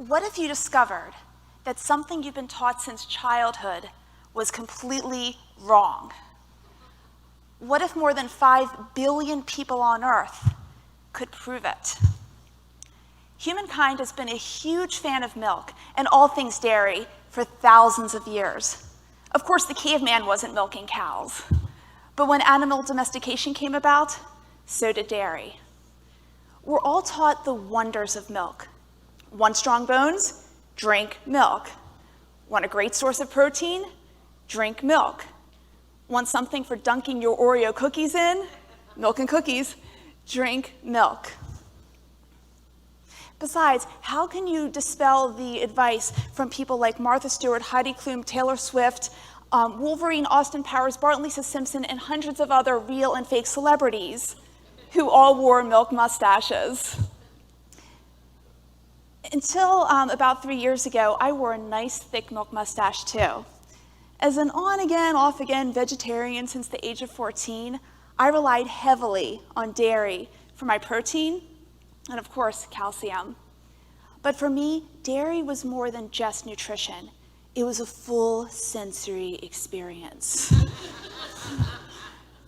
What if you discovered that something you've been taught since childhood was completely wrong? What if more than 5 billion people on Earth could prove it? Humankind has been a huge fan of milk and all things dairy for thousands of years. Of course, the caveman wasn't milking cows, but when animal domestication came about, so did dairy. We're all taught the wonders of milk. Want strong bones? Drink milk. Want a great source of protein? Drink milk. Want something for dunking your Oreo cookies in? Milk and cookies. Drink milk. Besides, how can you dispel the advice from people like Martha Stewart, Heidi Klum, Taylor Swift, Wolverine, Austin Powers, Bart and Lisa Simpson, and hundreds of other real and fake celebrities who all wore milk mustaches? Until about 3 years ago, I wore a nice thick milk mustache too. As an on-again, off-again vegetarian since the age of 14, I relied heavily on dairy for my protein and, of course, calcium. But for me, dairy was more than just nutrition. It was a full sensory experience.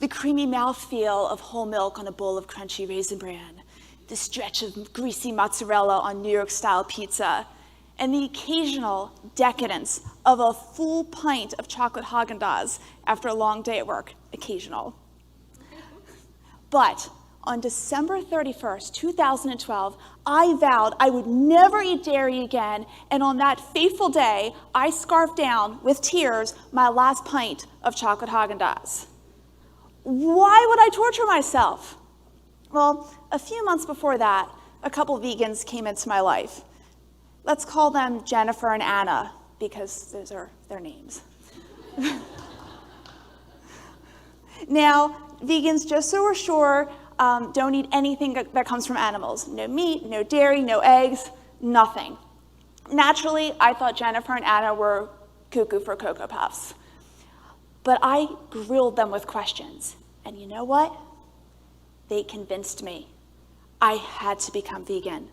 The creamy mouthfeel of whole milk on a bowl of crunchy Raisin Bran, the stretch of greasy mozzarella on New York-style pizza, and the occasional decadence of a full pint of chocolate Haagen-Dazs after a long day at work. Occasional. But on December 31st, 2012, I vowed I would never eat dairy again, and on that fateful day, I scarfed down, with tears, my last pint of chocolate Haagen-Dazs. Why would I torture myself? Well, a few months before that, a couple vegans came into my life. Let's call them Jennifer and Anna, because those are their names. Now, vegans, just so we're sure, don't eat anything that comes from animals. No meat, no dairy, no eggs, nothing. Naturally, I thought Jennifer and Anna were cuckoo for Cocoa Puffs. But I grilled them with questions. And you know what? They convinced me. I had to become vegan.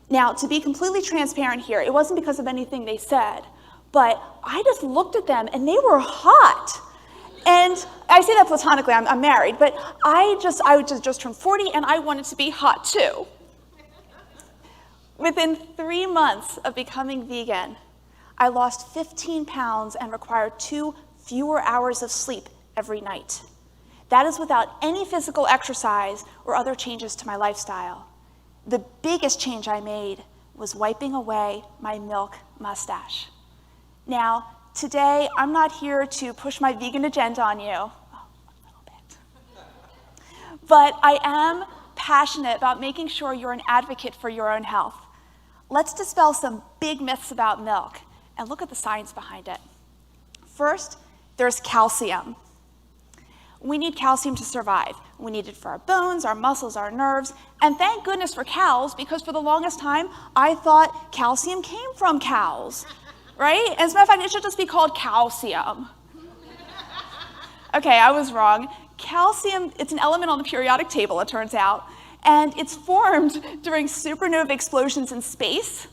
Now, to be completely transparent here, it wasn't because of anything they said, but I just looked at them and they were hot. And I say that platonically, I'm married, but I just turned 40 and I wanted to be hot too. Within 3 months of becoming vegan, I lost 15 pounds and required 2 fewer hours of sleep every night. That is without any physical exercise or other changes to my lifestyle. The biggest change I made was wiping away my milk mustache. Now, today, I'm not here to push my vegan agenda on you, a little bit. But I am passionate about making sure you're an advocate for your own health. Let's dispel some big myths about milk and look at the science behind it. First, there's calcium. We need calcium to survive. We need it for our bones, our muscles, our nerves, and thank goodness for cows, because for the longest time, I thought calcium came from cows, right? As a matter of fact, it should just be called calcium. Okay, I was wrong. Calcium, it's an element on the periodic table, it turns out, and it's formed during supernova explosions in space.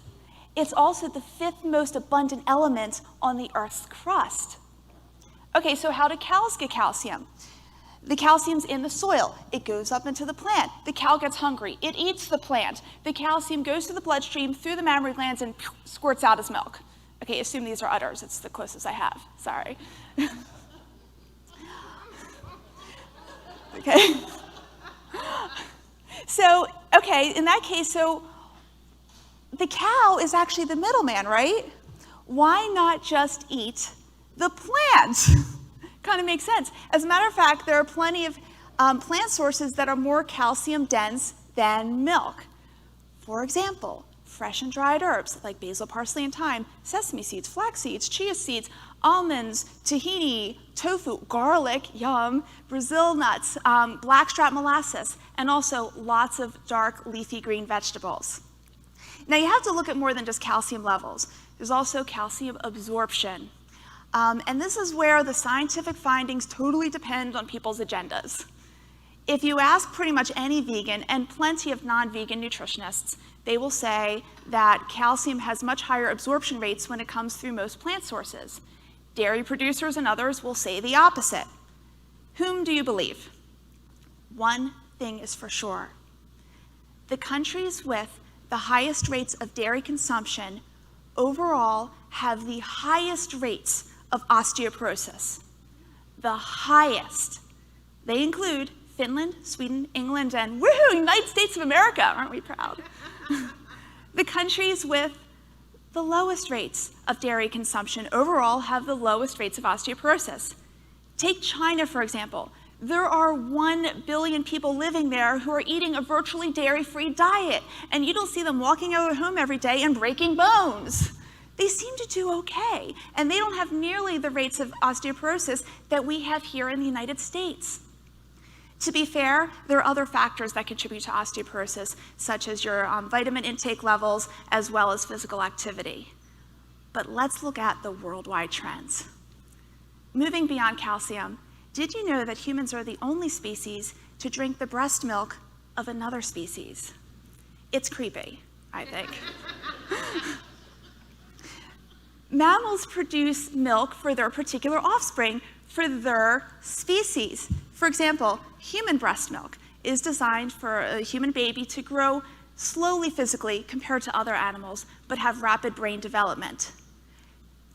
It's also the 5th most abundant element on the Earth's crust. Okay, so how do cows get calcium? The calcium's in the soil. It goes up into the plant. The cow gets hungry. It eats the plant. The calcium goes to the bloodstream through the mammary glands and squirts out as milk. Okay, assume these are udders. It's the closest I have. Sorry. Okay. So, okay, in that case, so the cow is actually the middleman, right? Why not just eat the plant? Kind of makes sense. As a matter of fact, there are plenty of plant sources that are more calcium dense than milk. For example, fresh and dried herbs like basil, parsley, and thyme, sesame seeds, flax seeds, chia seeds, almonds, tahini, tofu, garlic, yum, Brazil nuts, blackstrap molasses, and also lots of dark leafy green vegetables. Now you have to look at more than just calcium levels. There's also calcium absorption. And this is where the scientific findings totally depend on people's agendas. If you ask pretty much any vegan and plenty of non-vegan nutritionists, they will say that calcium has much higher absorption rates when it comes through most plant sources. Dairy producers and others will say the opposite. Whom do you believe? One thing is for sure. The countries with the highest rates of dairy consumption overall have the highest rates of osteoporosis. The highest. They include Finland, Sweden, England, and woohoo, United States of America. Aren't we proud? The countries with the lowest rates of dairy consumption overall have the lowest rates of osteoporosis. Take China, for example. There are 1 billion people living there who are eating a virtually dairy-free diet, and you don't see them walking out of their home every day and breaking bones. They seem to do okay, and they don't have nearly the rates of osteoporosis that we have here in the United States. To be fair, there are other factors that contribute to osteoporosis, such as your vitamin intake levels, as well as physical activity. But let's look at the worldwide trends. Moving beyond calcium, did you know that humans are the only species to drink the breast milk of another species? It's creepy, I think. Mammals produce milk for their particular offspring, for their species. For example, human breast milk is designed for a human baby to grow slowly physically compared to other animals, but have rapid brain development.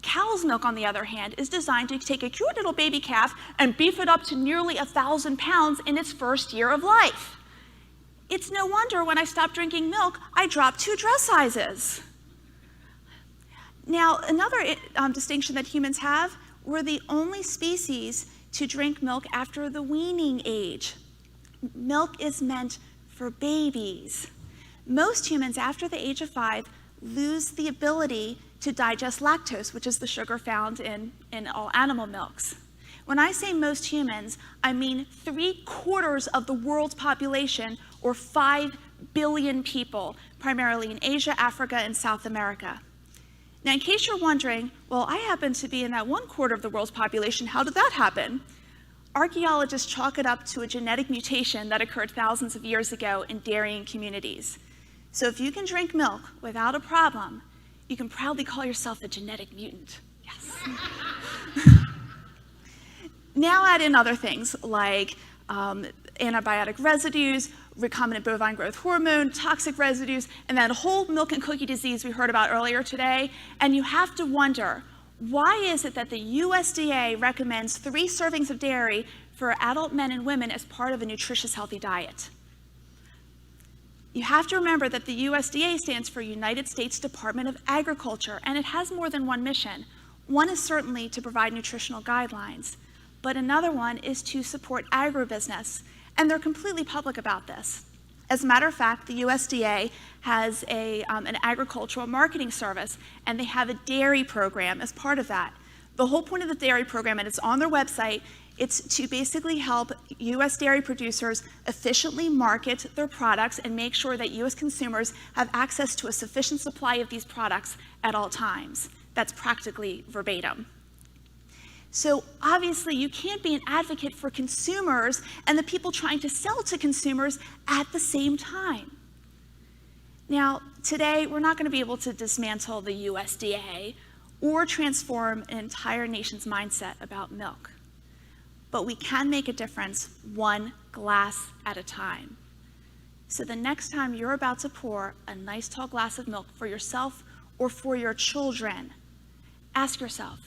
Cow's milk, on the other hand, is designed to take a cute little baby calf and beef it up to nearly 1,000 pounds in its first year of life. It's no wonder when I stopped drinking milk, I dropped 2 dress sizes. Now, another distinction that humans have, we're the only species to drink milk after the weaning age. Milk is meant for babies. Most humans after the age of 5 lose the ability to digest lactose, which is the sugar found in all animal milks. When I say most humans, I mean 3/4 of the world's population, or 5 billion people, primarily in Asia, Africa, and South America. Now, in case you're wondering, well, I happen to be in that 1/4 of the world's population, how did that happen? Archaeologists chalk it up to a genetic mutation that occurred thousands of years ago in dairying communities. So if you can drink milk without a problem, you can proudly call yourself a genetic mutant. Yes. Now add in other things like antibiotic residues, recombinant bovine growth hormone, toxic residues, and that whole milk and cookie disease we heard about earlier today, and you have to wonder, why is it that the USDA recommends 3 servings of dairy for adult men and women as part of a nutritious, healthy diet? You have to remember that the USDA stands for United States Department of Agriculture, and it has more than one mission. One is certainly to provide nutritional guidelines, but another one is to support agribusiness, and they're completely public about this. As a matter of fact, the USDA has an agricultural marketing service, and they have a dairy program as part of that. The whole point of the dairy program, and it's on their website, it's to basically help U.S. dairy producers efficiently market their products and make sure that U.S. consumers have access to a sufficient supply of these products at all times. That's practically verbatim. So obviously you can't be an advocate for consumers and the people trying to sell to consumers at the same time. Now, today we're not going to be able to dismantle the USDA or transform an entire nation's mindset about milk. But we can make a difference one glass at a time. So the next time you're about to pour a nice tall glass of milk for yourself or for your children, ask yourself,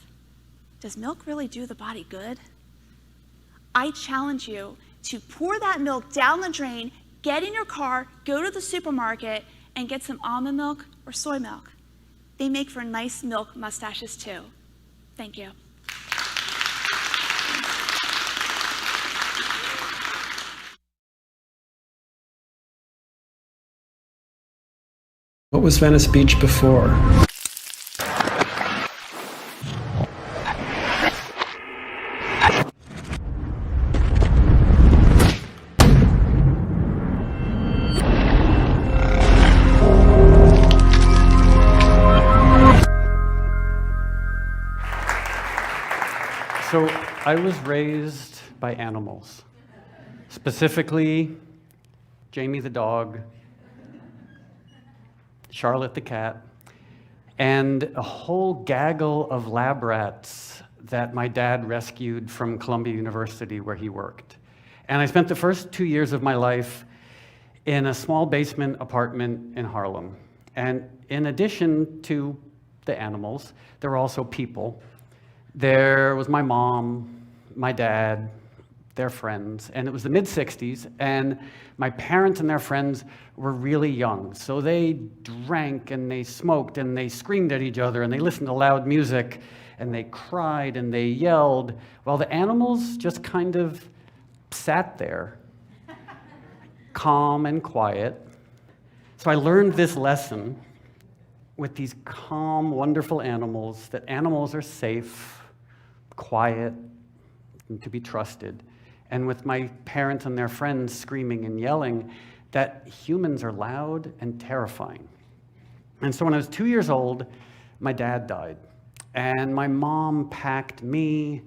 does milk really do the body good? I challenge you to pour that milk down the drain, get in your car, go to the supermarket, and get some almond milk or soy milk. They make for nice milk mustaches too. Thank you. What was Venice Beach before? So I was raised by animals. Specifically, Jamie the dog, Charlotte the cat, and a whole gaggle of lab rats that my dad rescued from Columbia University where he worked. And I spent the first 2 years of my life in a small basement apartment in Harlem. And in addition to the animals, there were also people. There was my mom, my dad, their friends, and it was the mid-60s, and my parents and their friends were really young, so they drank and they smoked and they screamed at each other and they listened to loud music and they cried and they yelled, while the animals just kind of sat there, calm and quiet. So I learned this lesson with these calm, wonderful animals, that animals are safe, quiet, and to be trusted. And with my parents and their friends screaming and yelling, that humans are loud and terrifying. And so when I was 2 years old, my dad died. And my mom packed me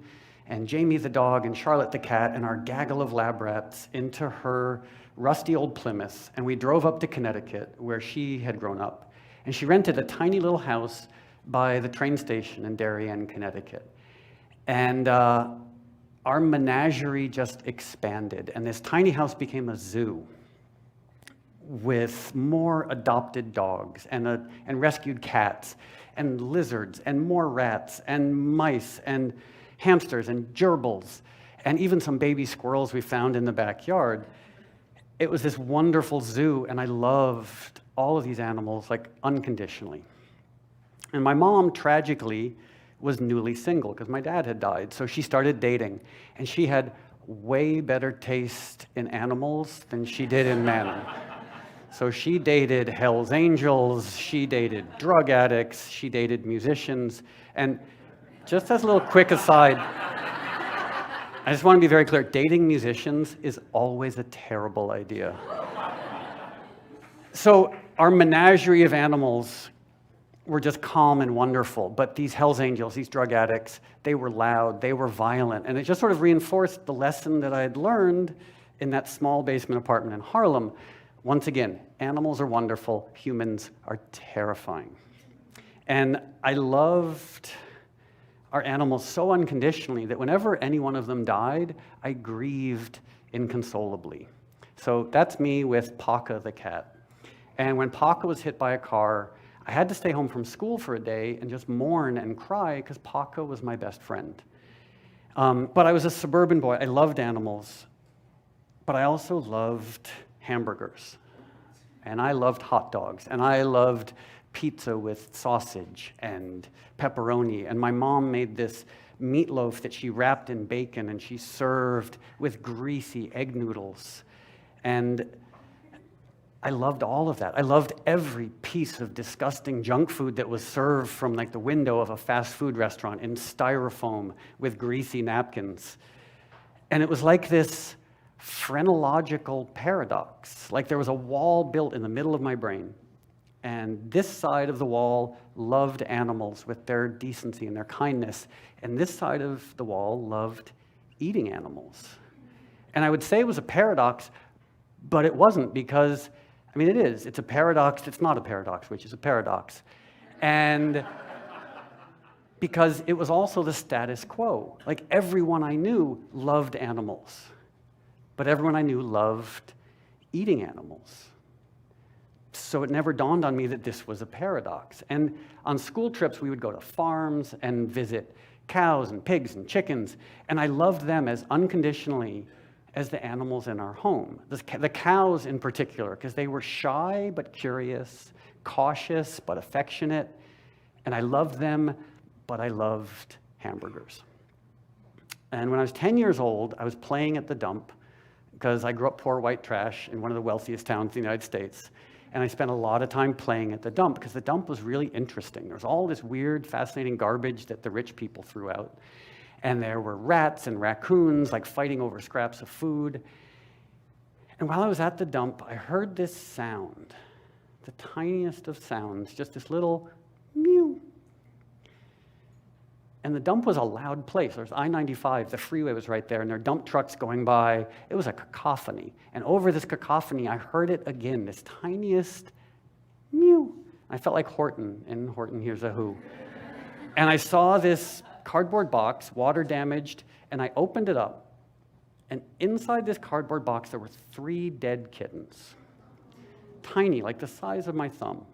and Jamie the dog and Charlotte the cat and our gaggle of lab rats into her rusty old Plymouth. And we drove up to Connecticut, where she had grown up. And she rented a tiny little house by the train station in Darien, Connecticut. And our menagerie just expanded, and this tiny house became a zoo with more adopted dogs and rescued cats and lizards and more rats and mice and hamsters and gerbils and even some baby squirrels we found in the backyard. It was this wonderful zoo, and I loved all of these animals, like, unconditionally. And my mom, tragically, was newly single because my dad had died. So she started dating, and she had way better taste in animals than she did in men. So she dated Hell's Angels, she dated drug addicts, she dated musicians. And just as a little quick aside, I just want to be very clear, dating musicians is always a terrible idea. So our menagerie of animals were just calm and wonderful, but these Hell's Angels, these drug addicts, they were loud, they were violent, and it just sort of reinforced the lesson that I had learned in that small basement apartment in Harlem. Once again, animals are wonderful, humans are terrifying. And I loved our animals so unconditionally that whenever any one of them died, I grieved inconsolably. So that's me with Paca the cat. And when Paca was hit by a car, I had to stay home from school for a day and just mourn and cry because Paca was my best friend. But I was a suburban boy. I loved animals, but I also loved hamburgers. And I loved hot dogs. And I loved pizza with sausage and pepperoni. And my mom made this meatloaf that she wrapped in bacon and she served with greasy egg noodles. And I loved all of that. I loved every piece of disgusting junk food that was served from, like, the window of a fast food restaurant in styrofoam with greasy napkins. And it was like this phrenological paradox. Like there was a wall built in the middle of my brain, and this side of the wall loved animals with their decency and their kindness, and this side of the wall loved eating animals. And I would say it was a paradox, but it wasn't, because I mean, it is. It's a paradox. It's not a paradox, which is a paradox. And because it was also the status quo. Like, everyone I knew loved animals, but everyone I knew loved eating animals. So it never dawned on me that this was a paradox. And on school trips, we would go to farms and visit cows and pigs and chickens, and I loved them as unconditionally as the animals in our home. The cows in particular, because they were shy but curious, cautious but affectionate, and I loved them, but I loved hamburgers. And when I was 10 years old, I was playing at the dump, because I grew up poor white trash in one of the wealthiest towns in the United States, and I spent a lot of time playing at the dump, because the dump was really interesting. There was all this weird, fascinating garbage that the rich people threw out. And there were rats and raccoons, like, fighting over scraps of food. And while I was at the dump, I heard this sound, the tiniest of sounds, just this little mew. And the dump was a loud place. There's I-95, the freeway was right there, and there were dump trucks going by. It was a cacophony. And over this cacophony, I heard it again, this tiniest mew. I felt like Horton in Horton Hears a Who. And I saw this cardboard box, water damaged, and I opened it up. And inside this cardboard box, there were 3 dead kittens. Tiny, like the size of my thumb.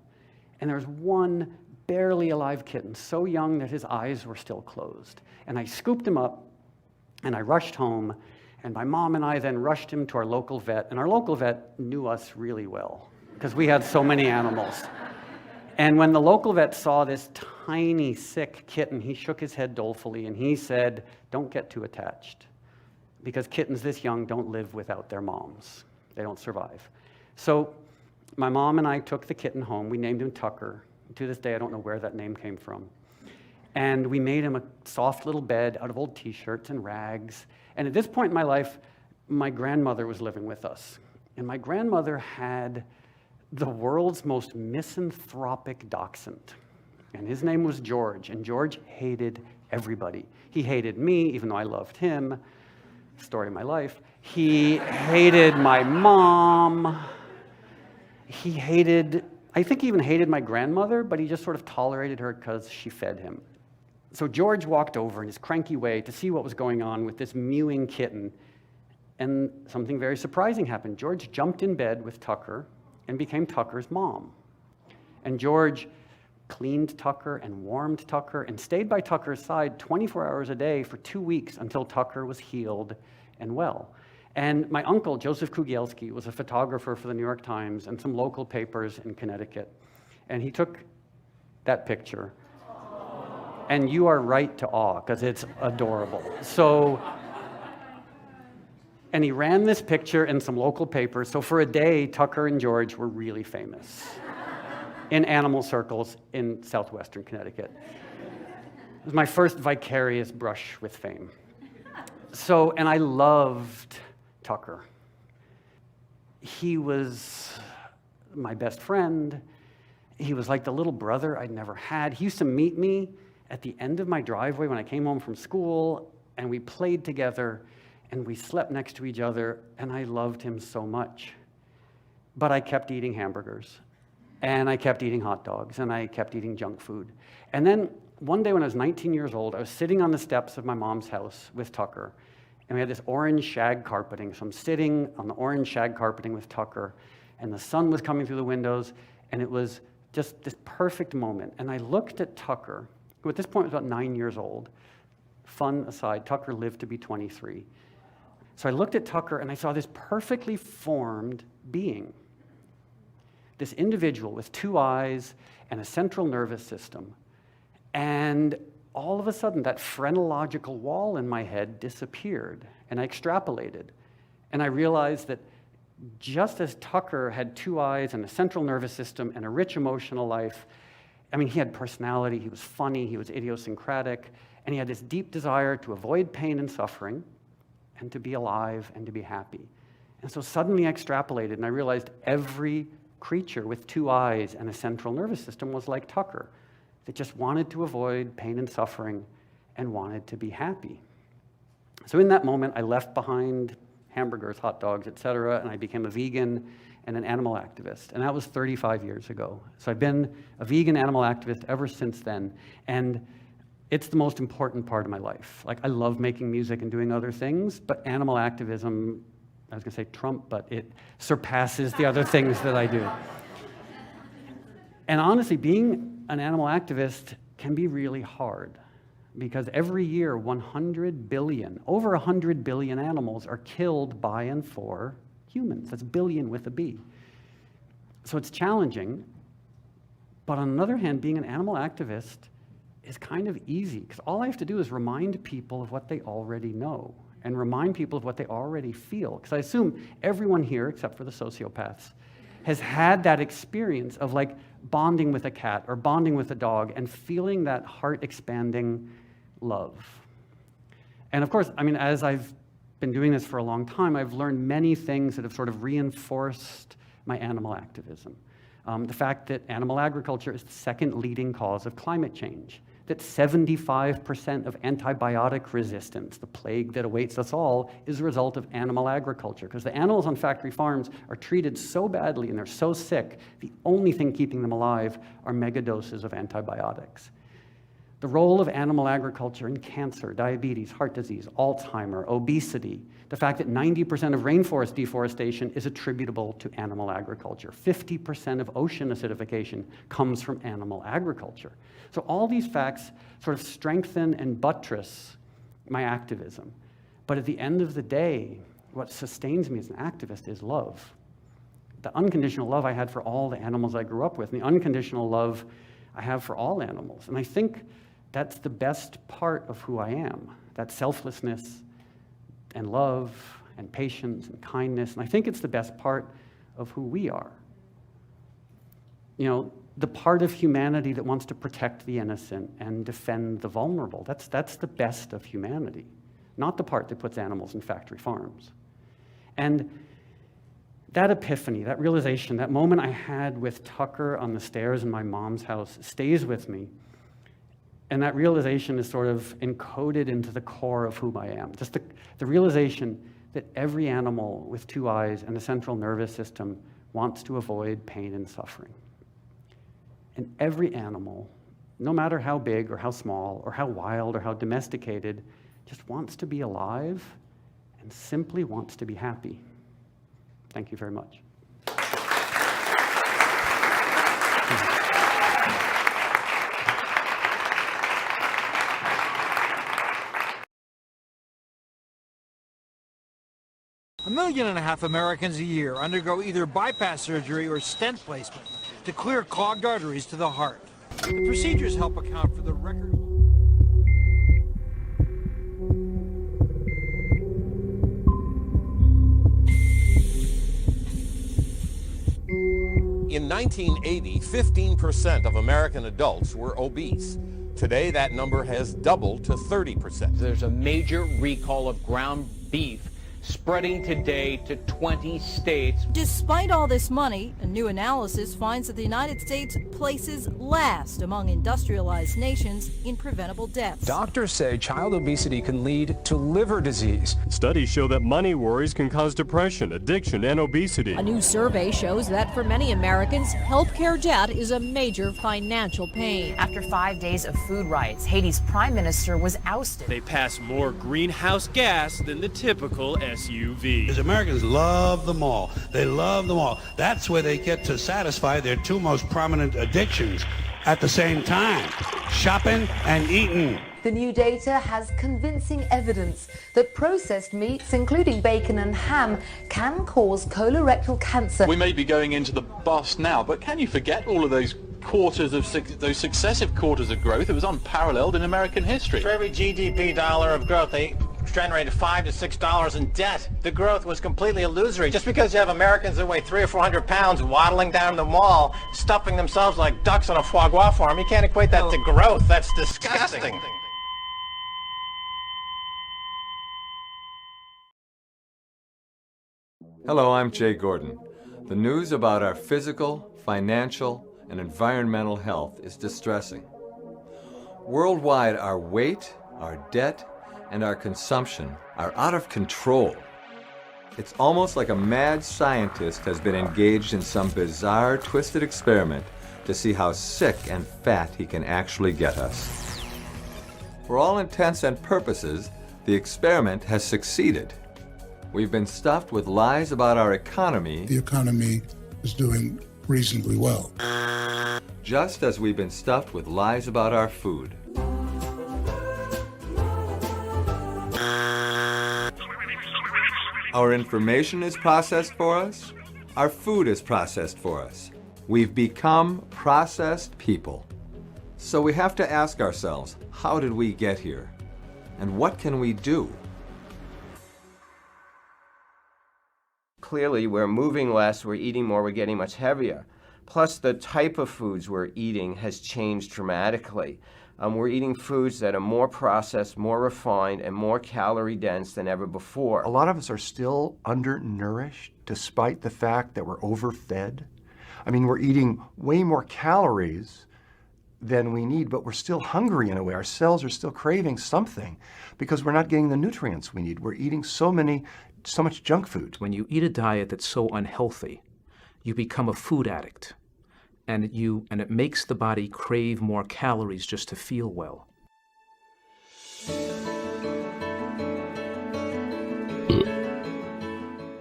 And there was one barely alive kitten, so young that his eyes were still closed. And I scooped him up, and I rushed home, and my mom and I then rushed him to our local vet, and our local vet knew us really well, because we had so many animals. And when the local vet saw this tiny, sick kitten, he shook his head dolefully, and he said, "Don't get too attached, because kittens this young don't live without their moms. They don't survive." So my mom and I took the kitten home. We named him Tucker. To this day, I don't know where that name came from. And we made him a soft little bed out of old t-shirts and rags. And at this point in my life, my grandmother was living with us. And my grandmother had the world's most misanthropic dachshund. And his name was George. And George hated everybody. He hated me, even though I loved him. Story of my life. He hated my mom. I think he even hated my grandmother, but he just sort of tolerated her because she fed him. So George walked over in his cranky way to see what was going on with this mewing kitten, and something very surprising happened. George jumped in bed with Tucker and became Tucker's mom. And George cleaned Tucker and warmed Tucker and stayed by Tucker's side 24 hours a day for 2 weeks until Tucker was healed and well. And my uncle, Joseph Kugielski, was a photographer for the New York Times and some local papers in Connecticut. And he took that picture. And you are right to awe, because it's adorable. And he ran this picture in some local papers. So for a day, Tucker and George were really famous in animal circles in southwestern Connecticut. It was my first vicarious brush with fame. And I loved Tucker. He was my best friend. He was like the little brother I'd never had. He used to meet me at the end of my driveway when I came home from school, and we played together, and we slept next to each other, and I loved him so much. But I kept eating hamburgers, and I kept eating hot dogs, and I kept eating junk food. And then one day when I was 19 years old, I was sitting on the steps of my mom's house with Tucker, and we had this orange shag carpeting. So I'm sitting on the orange shag carpeting with Tucker, and the sun was coming through the windows, and it was just this perfect moment. And I looked at Tucker, who at this point was about 9 years old. Fun aside, Tucker lived to be 23. So I looked at Tucker, and I saw this perfectly formed being. This individual with 2 eyes and a central nervous system. And all of a sudden, that phrenological wall in my head disappeared, and I extrapolated. And I realized that just as Tucker had 2 eyes and a central nervous system and a rich emotional life, I mean, he had personality, he was funny, he was idiosyncratic, and he had this deep desire to avoid pain and suffering, and to be alive and to be happy. And so suddenly I extrapolated, and I realized every creature with 2 eyes and a central nervous system was like Tucker, that just wanted to avoid pain and suffering and wanted to be happy. So in that moment, I left behind hamburgers, hot dogs, etc., and I became a vegan and an animal activist. And that was 35 years ago. So I've been a vegan animal activist ever since then. And it's the most important part of my life. Like, I love making music and doing other things, but animal activism, I was gonna say Trump, but it surpasses the other things that I do. And honestly, being an animal activist can be really hard, because every year 100 billion, over 100 billion animals are killed by and for humans. That's billion with a B. So it's challenging, but on the other hand, being an animal activist is kind of easy, because all I have to do is remind people of what they already know and remind people of what they already feel. Because I assume everyone here, except for the sociopaths, has had that experience of like bonding with a cat or bonding with a dog and feeling that heart-expanding love. And of course, I mean, as I've been doing this for a long time, I've learned many things that have sort of reinforced my animal activism. The fact that animal agriculture is the second leading cause of climate change. that 75% of antibiotic resistance, the plague that awaits us all, is a result of animal agriculture. Because the animals on factory farms are treated so badly and they're so sick, the only thing keeping them alive are megadoses of antibiotics. The role of animal agriculture in cancer, diabetes, heart disease, Alzheimer, obesity, the fact that 90% of rainforest deforestation is attributable to animal agriculture. 50% of ocean acidification comes from animal agriculture. So all these facts sort of strengthen and buttress my activism. But at the end of the day, what sustains me as an activist is love. The unconditional love I had for all the animals I grew up with, and the unconditional love I have for all animals. And I think that's the best part of who I am, that selflessness and love and patience and kindness. And I think it's the best part of who we are. You know, the part of humanity that wants to protect the innocent and defend the vulnerable. That's the best of humanity, not the part that puts animals in factory farms. And that epiphany, that realization, that moment I had with Tucker on the stairs in my mom's house stays with me. And that realization is sort of encoded into the core of who I am. Just the realization that every animal with two eyes and a central nervous system wants to avoid pain and suffering. And every animal, no matter how big or how small or how wild or how domesticated, just wants to be alive and simply wants to be happy. Thank you very much. $1.5 million Americans a year undergo either bypass surgery or stent placement to clear clogged arteries to the heart. The procedures help account for the record. In 1980, 15% of American adults were obese. Today, that number has doubled to 30%. There's a major recall of ground beef spreading today to 20 states. Despite all this money, a new analysis finds that the United States places last among industrialized nations in preventable deaths. Doctors say child obesity can lead to liver disease. Studies show that money worries can cause depression, addiction, and obesity. A new survey shows that for many Americans, healthcare debt is a major financial pain. After 5 days of food riots, Haiti's prime minister was ousted. They pass more greenhouse gas than the typical SUV. Because Americans love the mall. They love the mall. That's where they get to satisfy their two most prominent addictions at the same time: shopping and eating. The new data has convincing evidence that processed meats, including bacon and ham, can cause colorectal cancer. We may be going into the bust now, but can you forget all of those those successive quarters of growth? It was unparalleled in American history. For every GDP dollar of growth, they generated $5 to $6 in debt. The growth was completely illusory. Just because you have Americans that weigh 300 or 400 pounds waddling down the mall, stuffing themselves like ducks on a foie gras farm, you can't equate that to growth. That's disgusting. Hello, I'm Jay Gordon. The news about our physical, financial, and environmental health is distressing. Worldwide, our weight, our debt, and our consumption are out of control. It's almost like a mad scientist has been engaged in some bizarre, twisted experiment to see how sick and fat he can actually get us. For all intents and purposes, the experiment has succeeded. We've been stuffed with lies about our economy. The economy is doing reasonably well. Just as we've been stuffed with lies about our food. Our information is processed for us. Our food is processed for us. We've become processed people. So we have to ask ourselves, how did we get here? And what can we do? Clearly, we're moving less, we're eating more, we're getting much heavier. Plus, the type of foods we're eating has changed dramatically. We're eating foods that are more processed, more refined, and more calorie dense than ever before. A lot of us are still undernourished, despite the fact that we're overfed. I mean, we're eating way more calories than we need, but we're still hungry in a way. Our cells are still craving something because we're not getting the nutrients we need. We're eating so much junk food. When you eat a diet that's so unhealthy, you become a food addict, and it makes the body crave more calories just to feel well.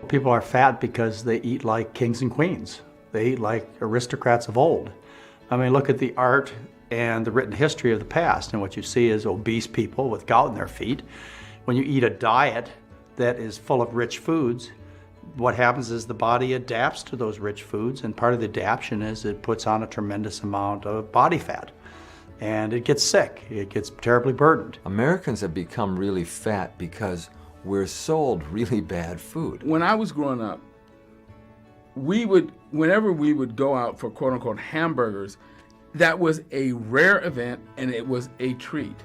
People are fat because they eat like kings and queens. They eat like aristocrats of old. I mean, look at the art and the written history of the past, and what you see is obese people with gout in their feet. When you eat a diet that is full of rich foods, what happens is the body adapts to those rich foods, and part of the adaptation is it puts on a tremendous amount of body fat. And it gets sick. It gets terribly burdened. Americans have become really fat because we're sold really bad food. When I was growing up, whenever we would go out for quote unquote hamburgers, that was a rare event and it was a treat.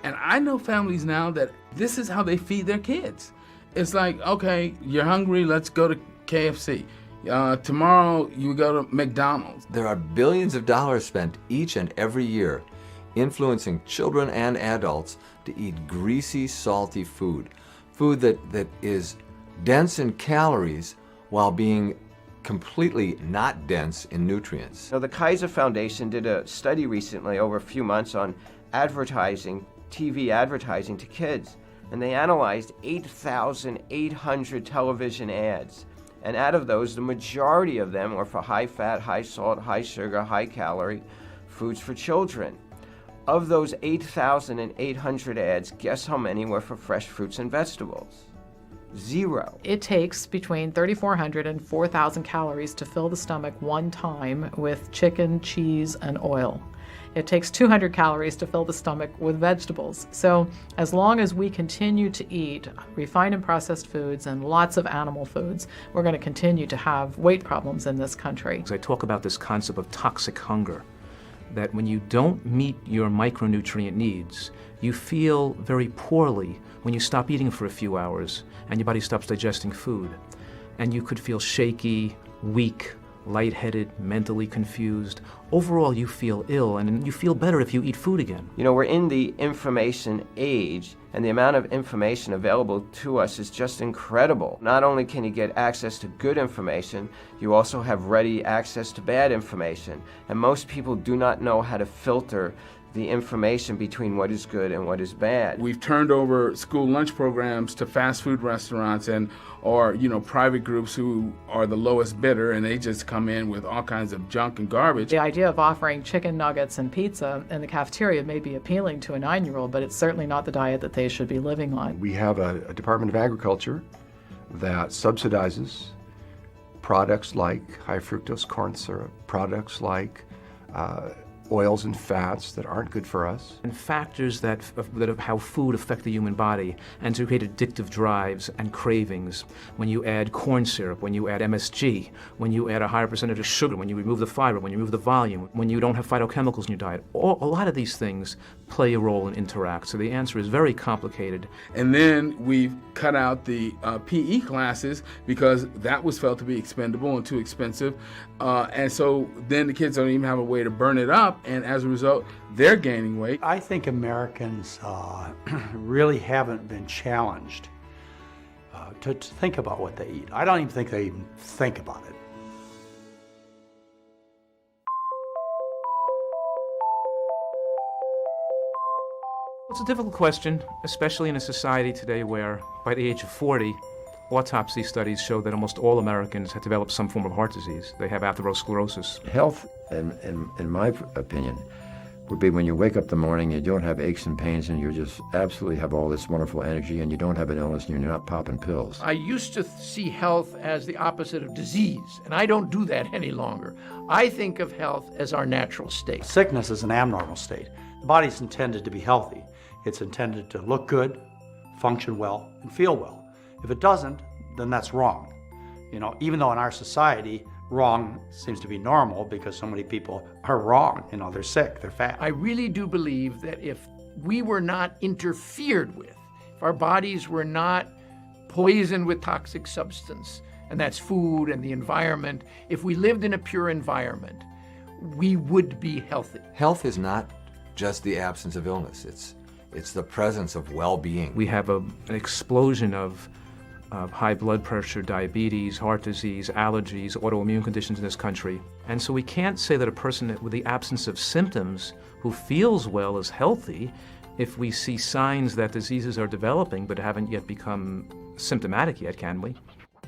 And I know families now that this is how they feed their kids. It's like, okay, you're hungry, let's go to KFC. Tomorrow you go to McDonald's. There are billions of dollars spent each and every year influencing children and adults to eat greasy, salty food. Food that is dense in calories while being completely not dense in nutrients. So the Kaiser Foundation did a study recently over a few months on advertising, TV advertising to kids. And they analyzed 8,800 television ads. And out of those, the majority of them were for high fat, high salt, high sugar, high calorie foods for children. Of those 8,800 ads, guess how many were for fresh fruits and vegetables? 0. It takes between 3,400 and 4,000 calories to fill the stomach one time with chicken, cheese, and oil. It takes 200 calories to fill the stomach with vegetables. So as long as we continue to eat refined and processed foods and lots of animal foods, we're going to continue to have weight problems in this country. I talk about this concept of toxic hunger, that when you don't meet your micronutrient needs, you feel very poorly when you stop eating for a few hours and your body stops digesting food. And you could feel shaky, weak, lightheaded, mentally confused. Overall, you feel ill, and you feel better if you eat food again. You know, we're in the information age, and the amount of information available to us is just incredible. Not only can you get access to good information, you also have ready access to bad information. And most people do not know how to filter the information between what is good and what is bad. We've turned over school lunch programs to fast food restaurants or private groups who are the lowest bidder, and they just come in with all kinds of junk and garbage. The idea of offering chicken nuggets and pizza in the cafeteria may be appealing to a 9-year-old, but it's certainly not the diet that they should be living on. We have a Department of Agriculture that subsidizes products like high fructose corn syrup, products like oils and fats that aren't good for us. And factors that of how food affect the human body and to create addictive drives and cravings. When you add corn syrup, when you add MSG, when you add a higher percentage of sugar, when you remove the fiber, when you remove the volume, when you don't have phytochemicals in your diet, a lot of these things play a role and interact. So the answer is very complicated. And then we've cut out the PE classes because that was felt to be expendable and too expensive. And so then the kids don't even have a way to burn it up. And as a result, they're gaining weight. I think Americans really haven't been challenged to think about what they eat. I don't even think they even think about it. It's a difficult question, especially in a society today where, by the age of 40, autopsy studies show that almost all Americans have developed some form of heart disease. They have atherosclerosis. Health, in my opinion, would be when you wake up in the morning, you don't have aches and pains, and you just absolutely have all this wonderful energy, and you don't have an illness, and you're not popping pills. I used to see health as the opposite of disease, and I don't do that any longer. I think of health as our natural state. Sickness is an abnormal state. The body's intended to be healthy. It's intended to look good, function well, and feel well. If it doesn't, then that's wrong. Even though in our society, wrong seems to be normal because so many people are wrong. They're sick, they're fat. I really do believe that if we were not interfered with, if our bodies were not poisoned with toxic substance, and that's food and the environment, if we lived in a pure environment, we would be healthy. Health is not just the absence of illness. It's the presence of well-being. We have an explosion of high blood pressure, diabetes, heart disease, allergies, autoimmune conditions in this country. And so we can't say that a person with the absence of symptoms who feels well is healthy if we see signs that diseases are developing but haven't yet become symptomatic yet, can we?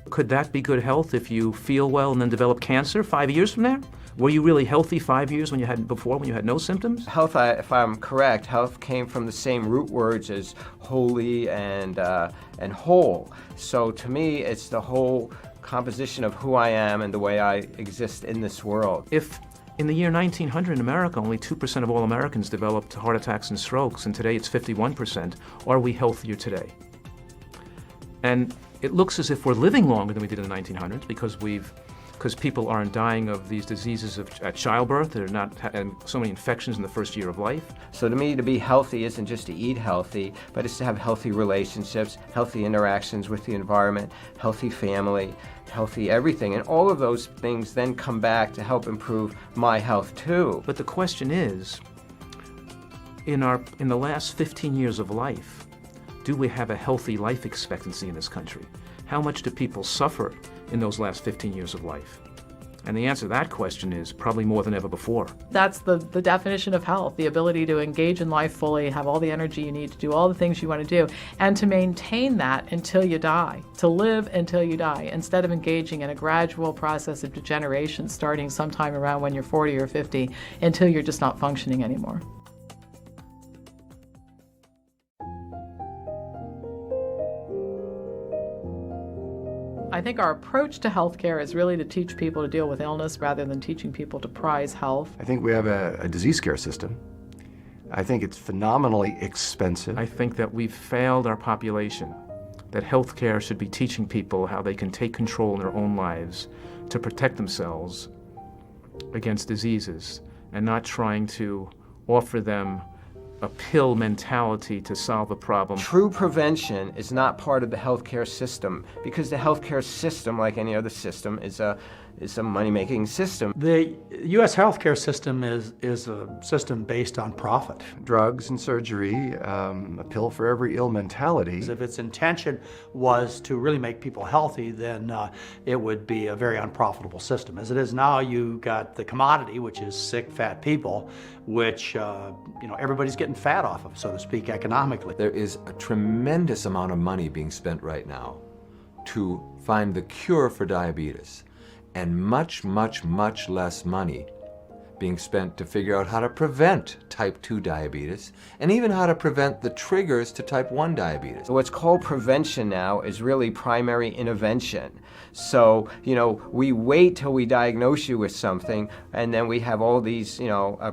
Could that be good health if you feel well and then develop cancer 5 years from now? Were you really healthy 5 years when you had no symptoms? Health, if I'm correct, health came from the same root words as holy and whole. So to me, it's the whole composition of who I am and the way I exist in this world. If in the year 1900 in America, only 2% of all Americans developed heart attacks and strokes, and today it's 51%, are we healthier today? And it looks as if we're living longer than we did in the 1900s because people aren't dying of these diseases at childbirth. They're not having so many infections in the first year of life. So to me, to be healthy isn't just to eat healthy, but it's to have healthy relationships, healthy interactions with the environment, healthy family, healthy everything. And all of those things then come back to help improve my health too. But the question is, in the last 15 years of life, do we have a healthy life expectancy in this country? How much do people suffer in those last 15 years of life? And the answer to that question is probably more than ever before. That's the definition of health, the ability to engage in life fully, have all the energy you need to do all the things you want to do, and to maintain that until you die, to live until you die, instead of engaging in a gradual process of degeneration starting sometime around when you're 40 or 50 until you're just not functioning anymore. I think our approach to healthcare is really to teach people to deal with illness rather than teaching people to prize health. I think we have a disease care system. I think it's phenomenally expensive. I think that we've failed our population, that healthcare should be teaching people how they can take control in their own lives to protect themselves against diseases and not trying to offer them a pill mentality to solve a problem. True prevention is not part of the healthcare system because the healthcare system, like any other system, is a money-making system. The U.S. healthcare system is a system based on profit. Drugs and surgery, a pill for every ill mentality. If its intention was to really make people healthy, then it would be a very unprofitable system. As it is now, you got the commodity, which is sick, fat people, which everybody's getting fat off of, so to speak, economically. There is a tremendous amount of money being spent right now to find the cure for diabetes, and much, much, much less money being spent to figure out how to prevent type 2 diabetes and even how to prevent the triggers to type 1 diabetes. What's called prevention now is really primary intervention. So, we wait till we diagnose you with something, and then we have all these,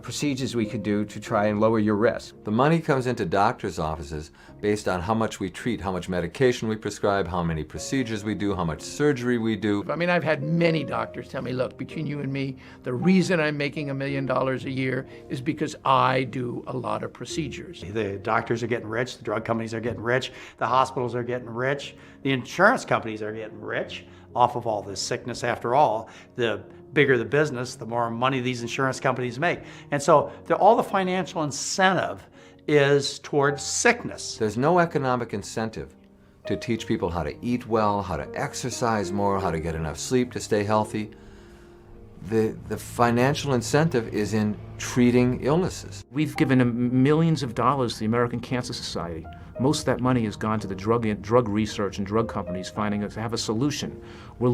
procedures we could do to try and lower your risk. The money comes into doctors' offices based on how much we treat, how much medication we prescribe, how many procedures we do, how much surgery we do. I mean, I've had many doctors tell me, look, between you and me, the reason I'm making $1 million a year is because I do a lot of procedures. The doctors are getting rich, the drug companies are getting rich, the hospitals are getting rich, the insurance companies are getting rich off of all this sickness. After all, the bigger the business, the more money these insurance companies make. And so all the financial incentive is towards sickness. There's no economic incentive to teach people how to eat well, how to exercise more, how to get enough sleep to stay healthy. The financial incentive is in treating illnesses. We've given millions of dollars to the American Cancer Society. Most of that money has gone to the drug research and drug companies finding us to have a solution. We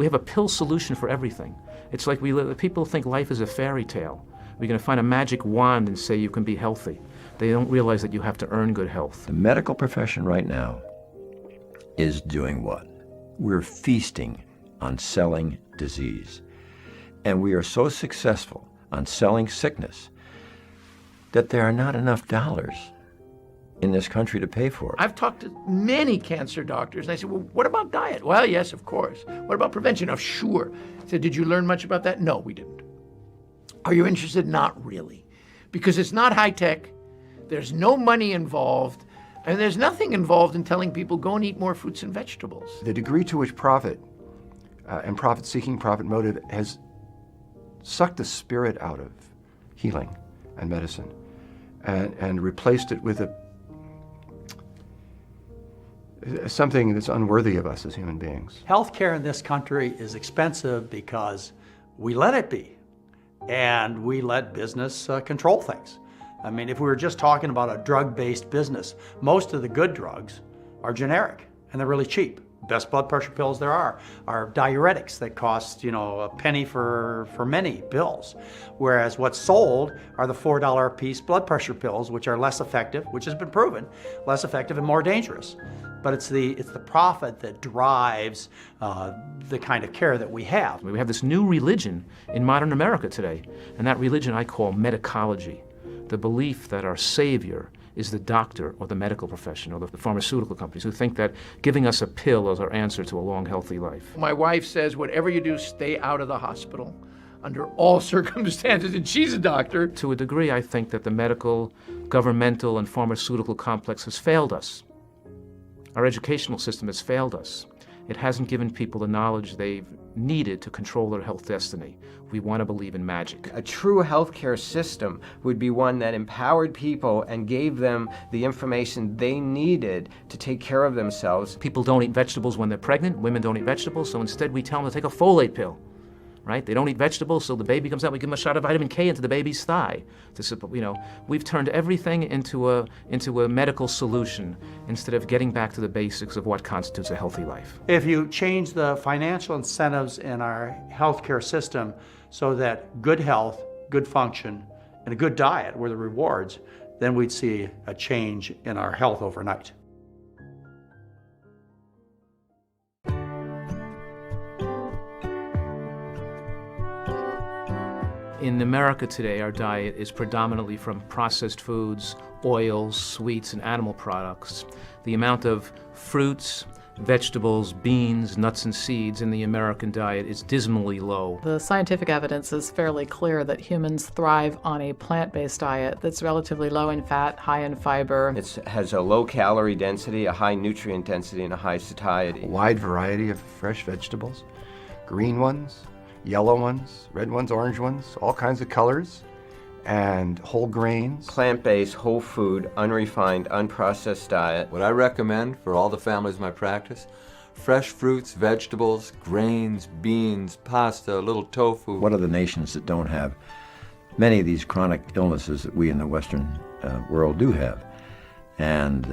have a pill solution for everything. It's like people think life is a fairy tale. We're going to find a magic wand and say you can be healthy. They don't realize that you have to earn good health. The medical profession right now is doing what? We're feasting on selling disease. And we are so successful on selling sickness that there are not enough dollars in this country to pay for it. I've talked to many cancer doctors, and I said, well, what about diet? Well, yes, of course. What about prevention? Oh, sure. I said, did you learn much about that? No, we didn't. Are you interested? Not really. Because it's not high tech, there's no money involved, and there's nothing involved in telling people go and eat more fruits and vegetables. The degree to which profit and profit-seeking, profit motive has sucked the spirit out of healing and medicine and replaced it with something that's unworthy of us as human beings. Healthcare in this country is expensive because we let it be, and we let business control things. I mean, if we were just talking about a drug-based business, most of the good drugs are generic, and they're really cheap. Best blood pressure pills there are diuretics that cost, a penny for many pills. Whereas what's sold are the $4 a piece blood pressure pills, which are less effective, which has been proven, less effective and more dangerous. But it's the profit that drives the kind of care that we have. We have this new religion in modern America today, and that religion I call medicology, the belief that our savior is the doctor or the medical profession or the pharmaceutical companies who think that giving us a pill is our answer to a long, healthy life. My wife says, whatever you do, stay out of the hospital under all circumstances, and she's a doctor. To a degree, I think that the medical, governmental, and pharmaceutical complex has failed us. Our educational system has failed us. It hasn't given people the knowledge they've needed to control their health destiny. We want to believe in magic. A true healthcare system would be one that empowered people and gave them the information they needed to take care of themselves. People don't eat vegetables when they're pregnant. Women don't eat vegetables, so instead we tell them to take a folate pill. Right? They don't eat vegetables, so the baby comes out, we give them a shot of vitamin K into the baby's thigh. We've turned everything into a medical solution instead of getting back to the basics of what constitutes a healthy life. If you change the financial incentives in our healthcare system so that good health, good function, and a good diet were the rewards, then we'd see a change in our health overnight. In America today, our diet is predominantly from processed foods, oils, sweets, and animal products. The amount of fruits, vegetables, beans, nuts, and seeds in the American diet is dismally low. The scientific evidence is fairly clear that humans thrive on a plant-based diet that's relatively low in fat, high in fiber. It has a low calorie density, a high nutrient density, and a high satiety. A wide variety of fresh vegetables, green ones, yellow ones, red ones, orange ones, all kinds of colors, and whole grains. Plant-based, whole food, unrefined, unprocessed diet. What I recommend for all the families in my practice, fresh fruits, vegetables, grains, beans, pasta, a little tofu. What are the nations that don't have many of these chronic illnesses that we in the Western world do have? And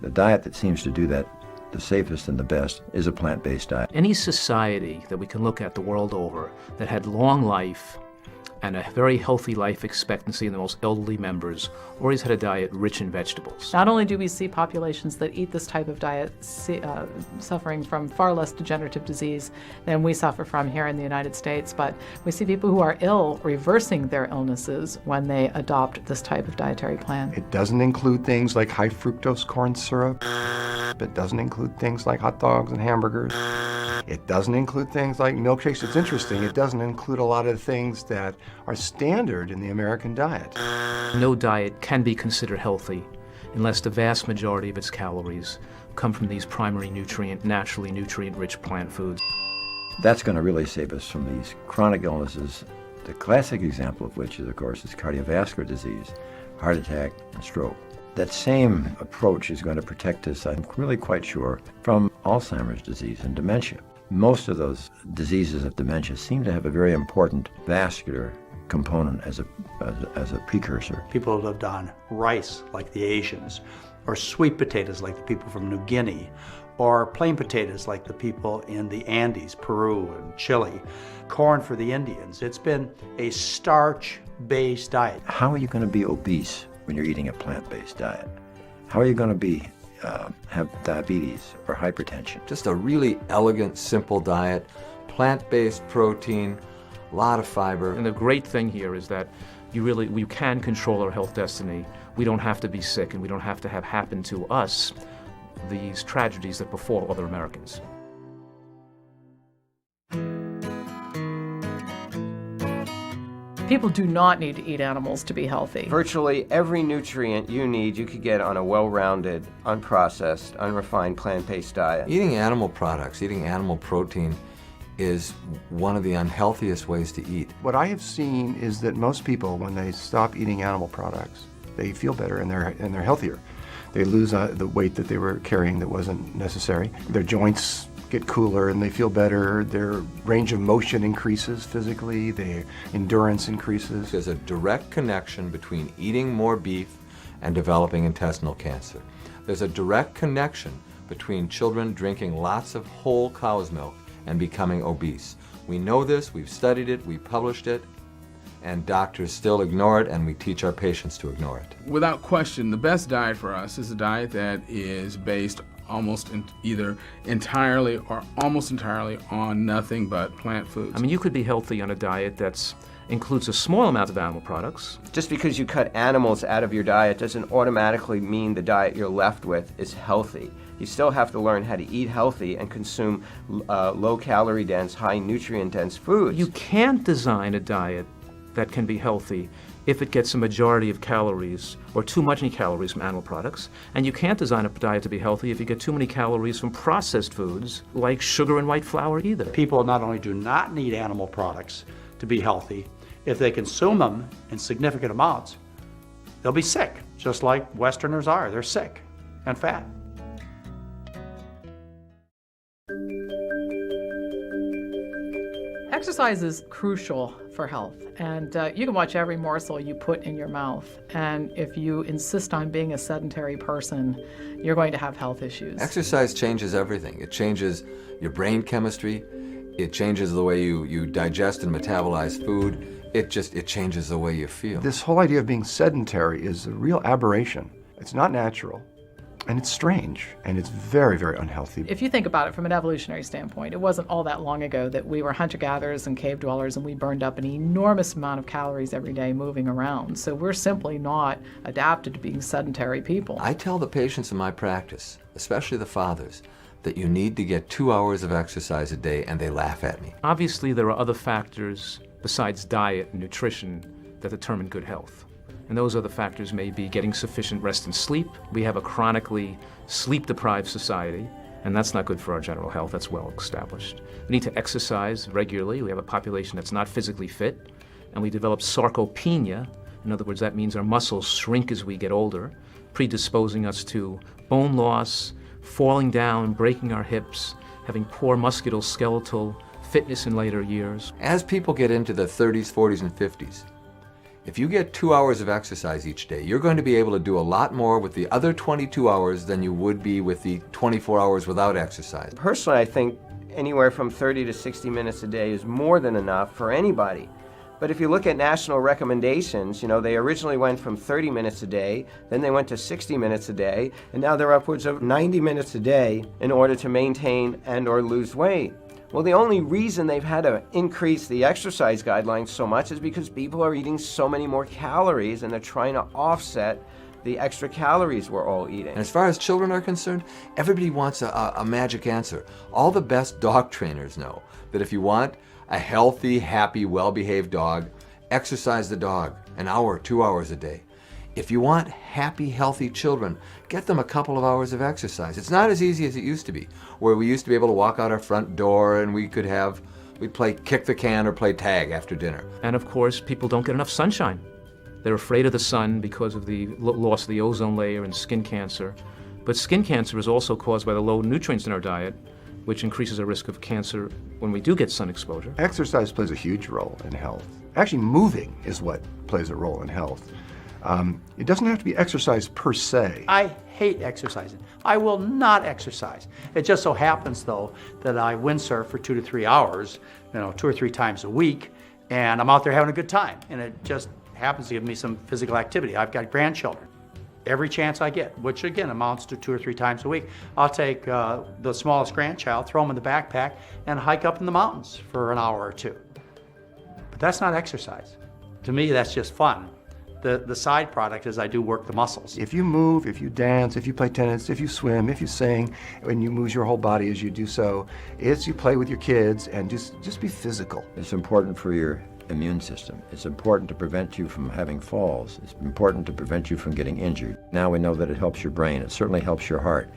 the diet that seems to do that the safest and the best is a plant-based diet. Any society that we can look at the world over that had long life and a very healthy life expectancy in the most elderly members always had a diet rich in vegetables. Not only do we see populations that eat this type of diet suffering from far less degenerative disease than we suffer from here in the United States, but we see people who are ill reversing their illnesses when they adopt this type of dietary plan. It doesn't include things like high fructose corn syrup. It doesn't include things like hot dogs and hamburgers. It doesn't include things like milkshakes. It's interesting, it doesn't include a lot of things that are standard in the American diet. No diet can be considered healthy unless the vast majority of its calories come from these primary naturally nutrient-rich plant foods. That's going to really save us from these chronic illnesses, the classic example of which, of course, is cardiovascular disease, heart attack, and stroke. That same approach is going to protect us, I'm really quite sure, from Alzheimer's disease and dementia. Most of those diseases of dementia seem to have a very important vascular component as a precursor. People who lived on rice, like the Asians, or sweet potatoes, like the people from New Guinea, or plain potatoes, like the people in the Andes, Peru and Chile, corn for the Indians. It's been a starch-based diet. How are you going to be obese when you're eating a plant-based diet? How are you going to have diabetes or hypertension? Just a really elegant, simple diet, plant-based protein, a lot of fiber. And the great thing here is that we can control our health destiny. We don't have to be sick, and we don't have to have happen to us these tragedies that befall other Americans. People do not need to eat animals to be healthy. Virtually every nutrient you need you could get on a well-rounded, unprocessed, unrefined plant-based diet. Eating animal products, eating animal protein is one of the unhealthiest ways to eat. What I have seen is that most people, when they stop eating animal products, they feel better and they're healthier. They lose the weight that they were carrying that wasn't necessary. Their joints get cooler and they feel better. Their range of motion increases physically. Their endurance increases. There's a direct connection between eating more beef and developing intestinal cancer. There's a direct connection between children drinking lots of whole cow's milk and becoming obese. We know this, we've studied it, we published it, and doctors still ignore it, and we teach our patients to ignore it. Without question, the best diet for us is a diet that is based either entirely or almost entirely on nothing but plant foods. I mean, you could be healthy on a diet that includes a small amount of animal products. Just because you cut animals out of your diet doesn't automatically mean the diet you're left with is healthy. You still have to learn how to eat healthy and consume low-calorie dense, high nutrient dense foods. You can't design a diet that can be healthy if it gets a majority of calories or too many calories from animal products. And you can't design a diet to be healthy if you get too many calories from processed foods like sugar and white flour either. People not only do not need animal products to be healthy, if they consume them in significant amounts, they'll be sick, just like Westerners are. They're sick and fat. Exercise is crucial for health, and you can watch every morsel you put in your mouth, and if you insist on being a sedentary person, you're going to have health issues. Exercise changes everything. It changes your brain chemistry, it changes the way you digest and metabolize food, it changes the way you feel. This whole idea of being sedentary is a real aberration. It's not natural. And it's strange, and it's very, very unhealthy. If you think about it from an evolutionary standpoint, it wasn't all that long ago that we were hunter-gatherers and cave dwellers, and we burned up an enormous amount of calories every day moving around. So we're simply not adapted to being sedentary people. I tell the patients in my practice, especially the fathers, that you need to get 2 hours of exercise a day, and they laugh at me. Obviously, there are other factors besides diet and nutrition that determine good health. And those other factors may be getting sufficient rest and sleep. We have a chronically sleep-deprived society, and that's not good for our general health. That's well established. We need to exercise regularly. We have a population that's not physically fit, and we develop sarcopenia. In other words, that means our muscles shrink as we get older, predisposing us to bone loss, falling down, breaking our hips, having poor musculoskeletal fitness in later years. As people get into the 30s, 40s, and 50s, if you get 2 hours of exercise each day, you're going to be able to do a lot more with the other 22 hours than you would be with the 24 hours without exercise. Personally, I think anywhere from 30 to 60 minutes a day is more than enough for anybody. But if you look at national recommendations, they originally went from 30 minutes a day, then they went to 60 minutes a day, and now they're upwards of 90 minutes a day in order to maintain and or lose weight. Well, the only reason they've had to increase the exercise guidelines so much is because people are eating so many more calories and they're trying to offset the extra calories we're all eating. And as far as children are concerned, everybody wants a magic answer. All the best dog trainers know that if you want a healthy, happy, well-behaved dog, exercise the dog an hour, 2 hours a day. If you want happy, healthy children, get them a couple of hours of exercise. It's not as easy as it used to be, where we used to be able to walk out our front door and we'd play kick the can or play tag after dinner. And of course, people don't get enough sunshine. They're afraid of the sun because of the loss of the ozone layer and skin cancer. But skin cancer is also caused by the low nutrients in our diet, which increases our risk of cancer when we do get sun exposure. Exercise plays a huge role in health. Actually, moving is what plays a role in health. It doesn't have to be exercise per se. I hate exercising. I will not exercise. It just so happens, though, that I windsurf for 2 to 3 hours, 2 or 3 times a week, and I'm out there having a good time. And it just happens to give me some physical activity. I've got grandchildren. Every chance I get, which again amounts to 2 or 3 times a week, I'll take the smallest grandchild, throw them in the backpack, and hike up in the mountains for an hour or 2. But that's not exercise. To me, that's just fun. The side product is I do work the muscles. If you move, if you dance, if you play tennis, if you swim, if you sing, and you move your whole body as you do so, you play with your kids and just be physical. It's important for your immune system. It's important to prevent you from having falls. It's important to prevent you from getting injured. Now we know that it helps your brain. It certainly helps your heart.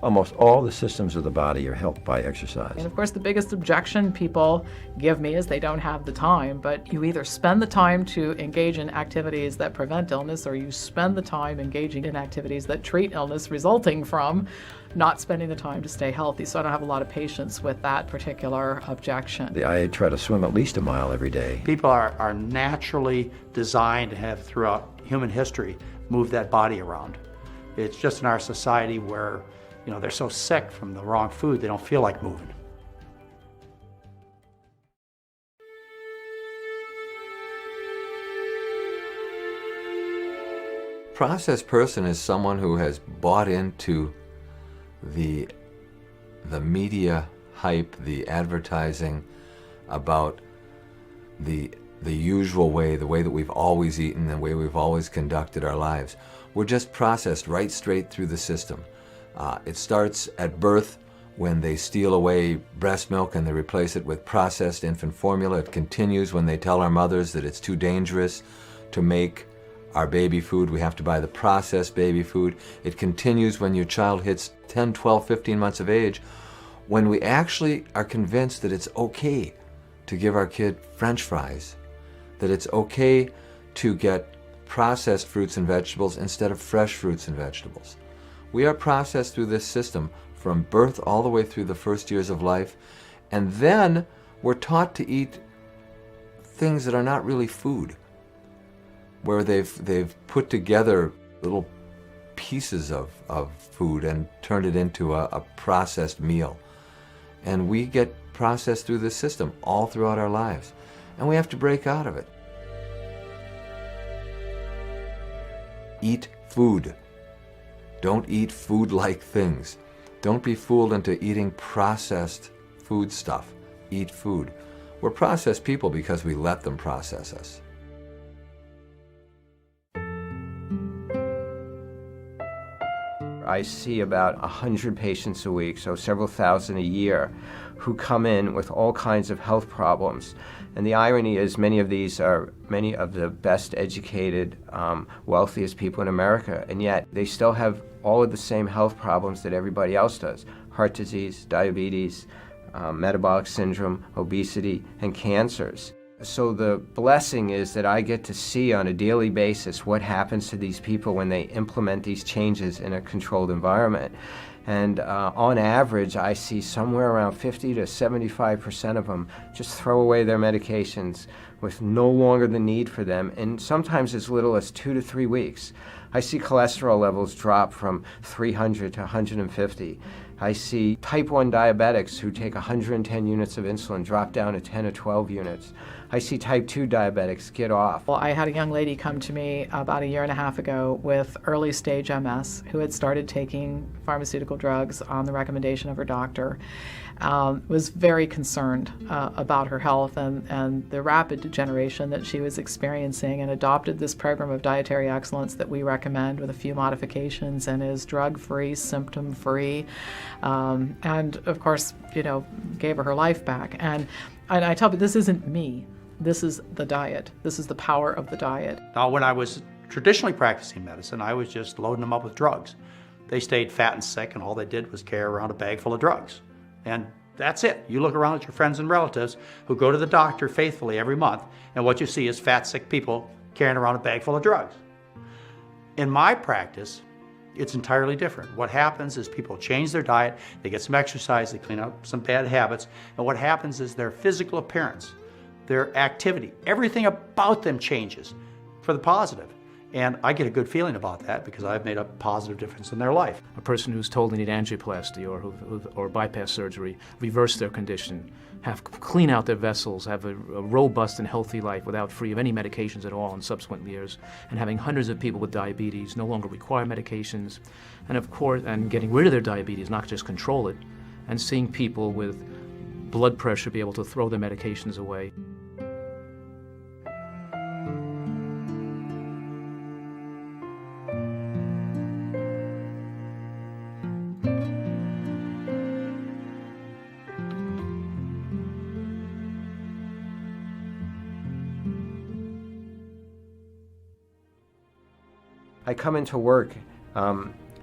Almost all the systems of the body are helped by exercise. And of course, the biggest objection people give me is they don't have the time, but you either spend the time to engage in activities that prevent illness, or you spend the time engaging in activities that treat illness resulting from not spending the time to stay healthy. So I don't have a lot of patience with that particular objection. I try to swim at least a mile every day. People are naturally designed to have, throughout human history, moved that body around. It's just in our society where, you know, they're so sick from the wrong food, they don't feel like moving. Processed person is someone who has bought into the media hype, the advertising about the usual way, the way that we've always eaten, the way we've always conducted our lives. We're just processed right straight through the system. It starts at birth when they steal away breast milk and they replace it with processed infant formula. It continues when they tell our mothers that it's too dangerous to make our baby food. We have to buy the processed baby food. It continues when your child hits 10, 12, 15 months of age, when we actually are convinced that it's okay to give our kid French fries, that it's okay to get processed fruits and vegetables instead of fresh fruits and vegetables. We are processed through this system from birth all the way through the first years of life, and then we're taught to eat things that are not really food, where they've put together little pieces of food and turned it into a processed meal. And we get processed through this system all throughout our lives, and we have to break out of it. Eat food. Don't eat food-like things. Don't be fooled into eating processed food stuff. Eat food. We're processed people because we let them process us. I see about 100 patients a week, so several thousand a year, who come in with all kinds of health problems. And the irony is many of these are many of the best educated, wealthiest people in America, and yet they still have all of the same health problems that everybody else does: heart disease, diabetes, metabolic syndrome, obesity, and cancers. So the blessing is that I get to see on a daily basis what happens to these people when they implement these changes in a controlled environment. And on average, I see somewhere around 50 to 75% of them just throw away their medications with no longer the need for them, and sometimes as little as 2 to 3 weeks. I see cholesterol levels drop from 300 to 150. I see type 1 diabetics who take 110 units of insulin drop down to 10 or 12 units. I see type 2 diabetics get off. Well, I had a young lady come to me about a year and a half ago with early stage MS who had started taking pharmaceutical drugs on the recommendation of her doctor. Was very concerned about her health and the rapid degeneration that she was experiencing, and adopted this program of dietary excellence that we recommend with a few modifications, and is drug-free, symptom-free, and of course, gave her life back. And I tell people, this isn't me. This is the diet. This is the power of the diet. Now, when I was traditionally practicing medicine, I was just loading them up with drugs. They stayed fat and sick, and all they did was carry around a bag full of drugs. And that's it. You look around at your friends and relatives who go to the doctor faithfully every month, and what you see is fat, sick people carrying around a bag full of drugs. In my practice, it's entirely different. What happens is people change their diet, they get some exercise, they clean up some bad habits, and what happens is their physical appearance, their activity, everything about them changes for the positive. And I get a good feeling about that because I've made a positive difference in their life. A person who's told they need angioplasty or bypass surgery, reverse their condition, clean out their vessels, have a robust and healthy life without free of any medications at all in subsequent years, and having hundreds of people with diabetes no longer require medications, and of course, and getting rid of their diabetes, not just control it, and seeing people with blood pressure be able to throw their medications away. I come into work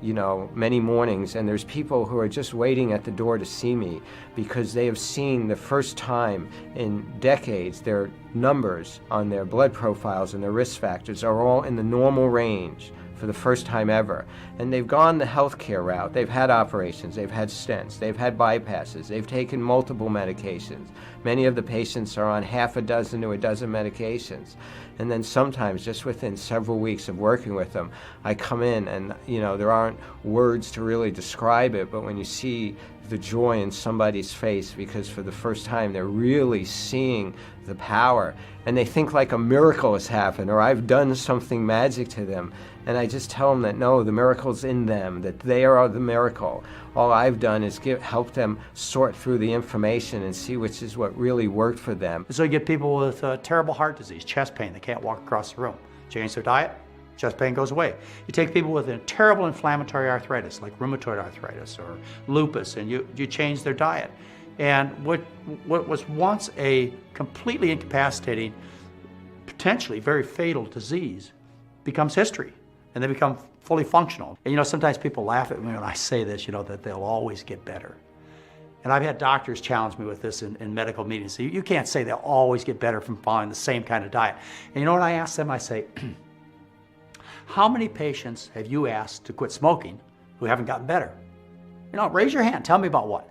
many mornings, and there's people who are just waiting at the door to see me because they have seen the first time in decades their numbers on their blood profiles and their risk factors are all in the normal range for the first time ever. And they've gone the healthcare route. They've had operations, they've had stents, they've had bypasses, they've taken multiple medications. Many of the patients are on half a dozen to a dozen medications. And then sometimes, just within several weeks of working with them, I come in and, there aren't words to really describe it, but when you see the joy in somebody's face because for the first time they're really seeing the power and they think like a miracle has happened or I've done something magic to them. And I just tell them that no, the miracle's in them, that they are the miracle. All I've done is help them sort through the information and see which is what really worked for them. So you get people with terrible heart disease, chest pain, they can't walk across the room. Change their diet, chest pain goes away. You take people with a terrible inflammatory arthritis, like rheumatoid arthritis or lupus, and you change their diet. And what was once a completely incapacitating, potentially very fatal disease becomes history, and they become fully functional. And sometimes people laugh at me when I say this, that they'll always get better. And I've had doctors challenge me with this in medical meetings. So you can't say they'll always get better from following the same kind of diet. And you know what I ask them? I say, how many patients have you asked to quit smoking who haven't gotten better? Raise your hand, tell me about what?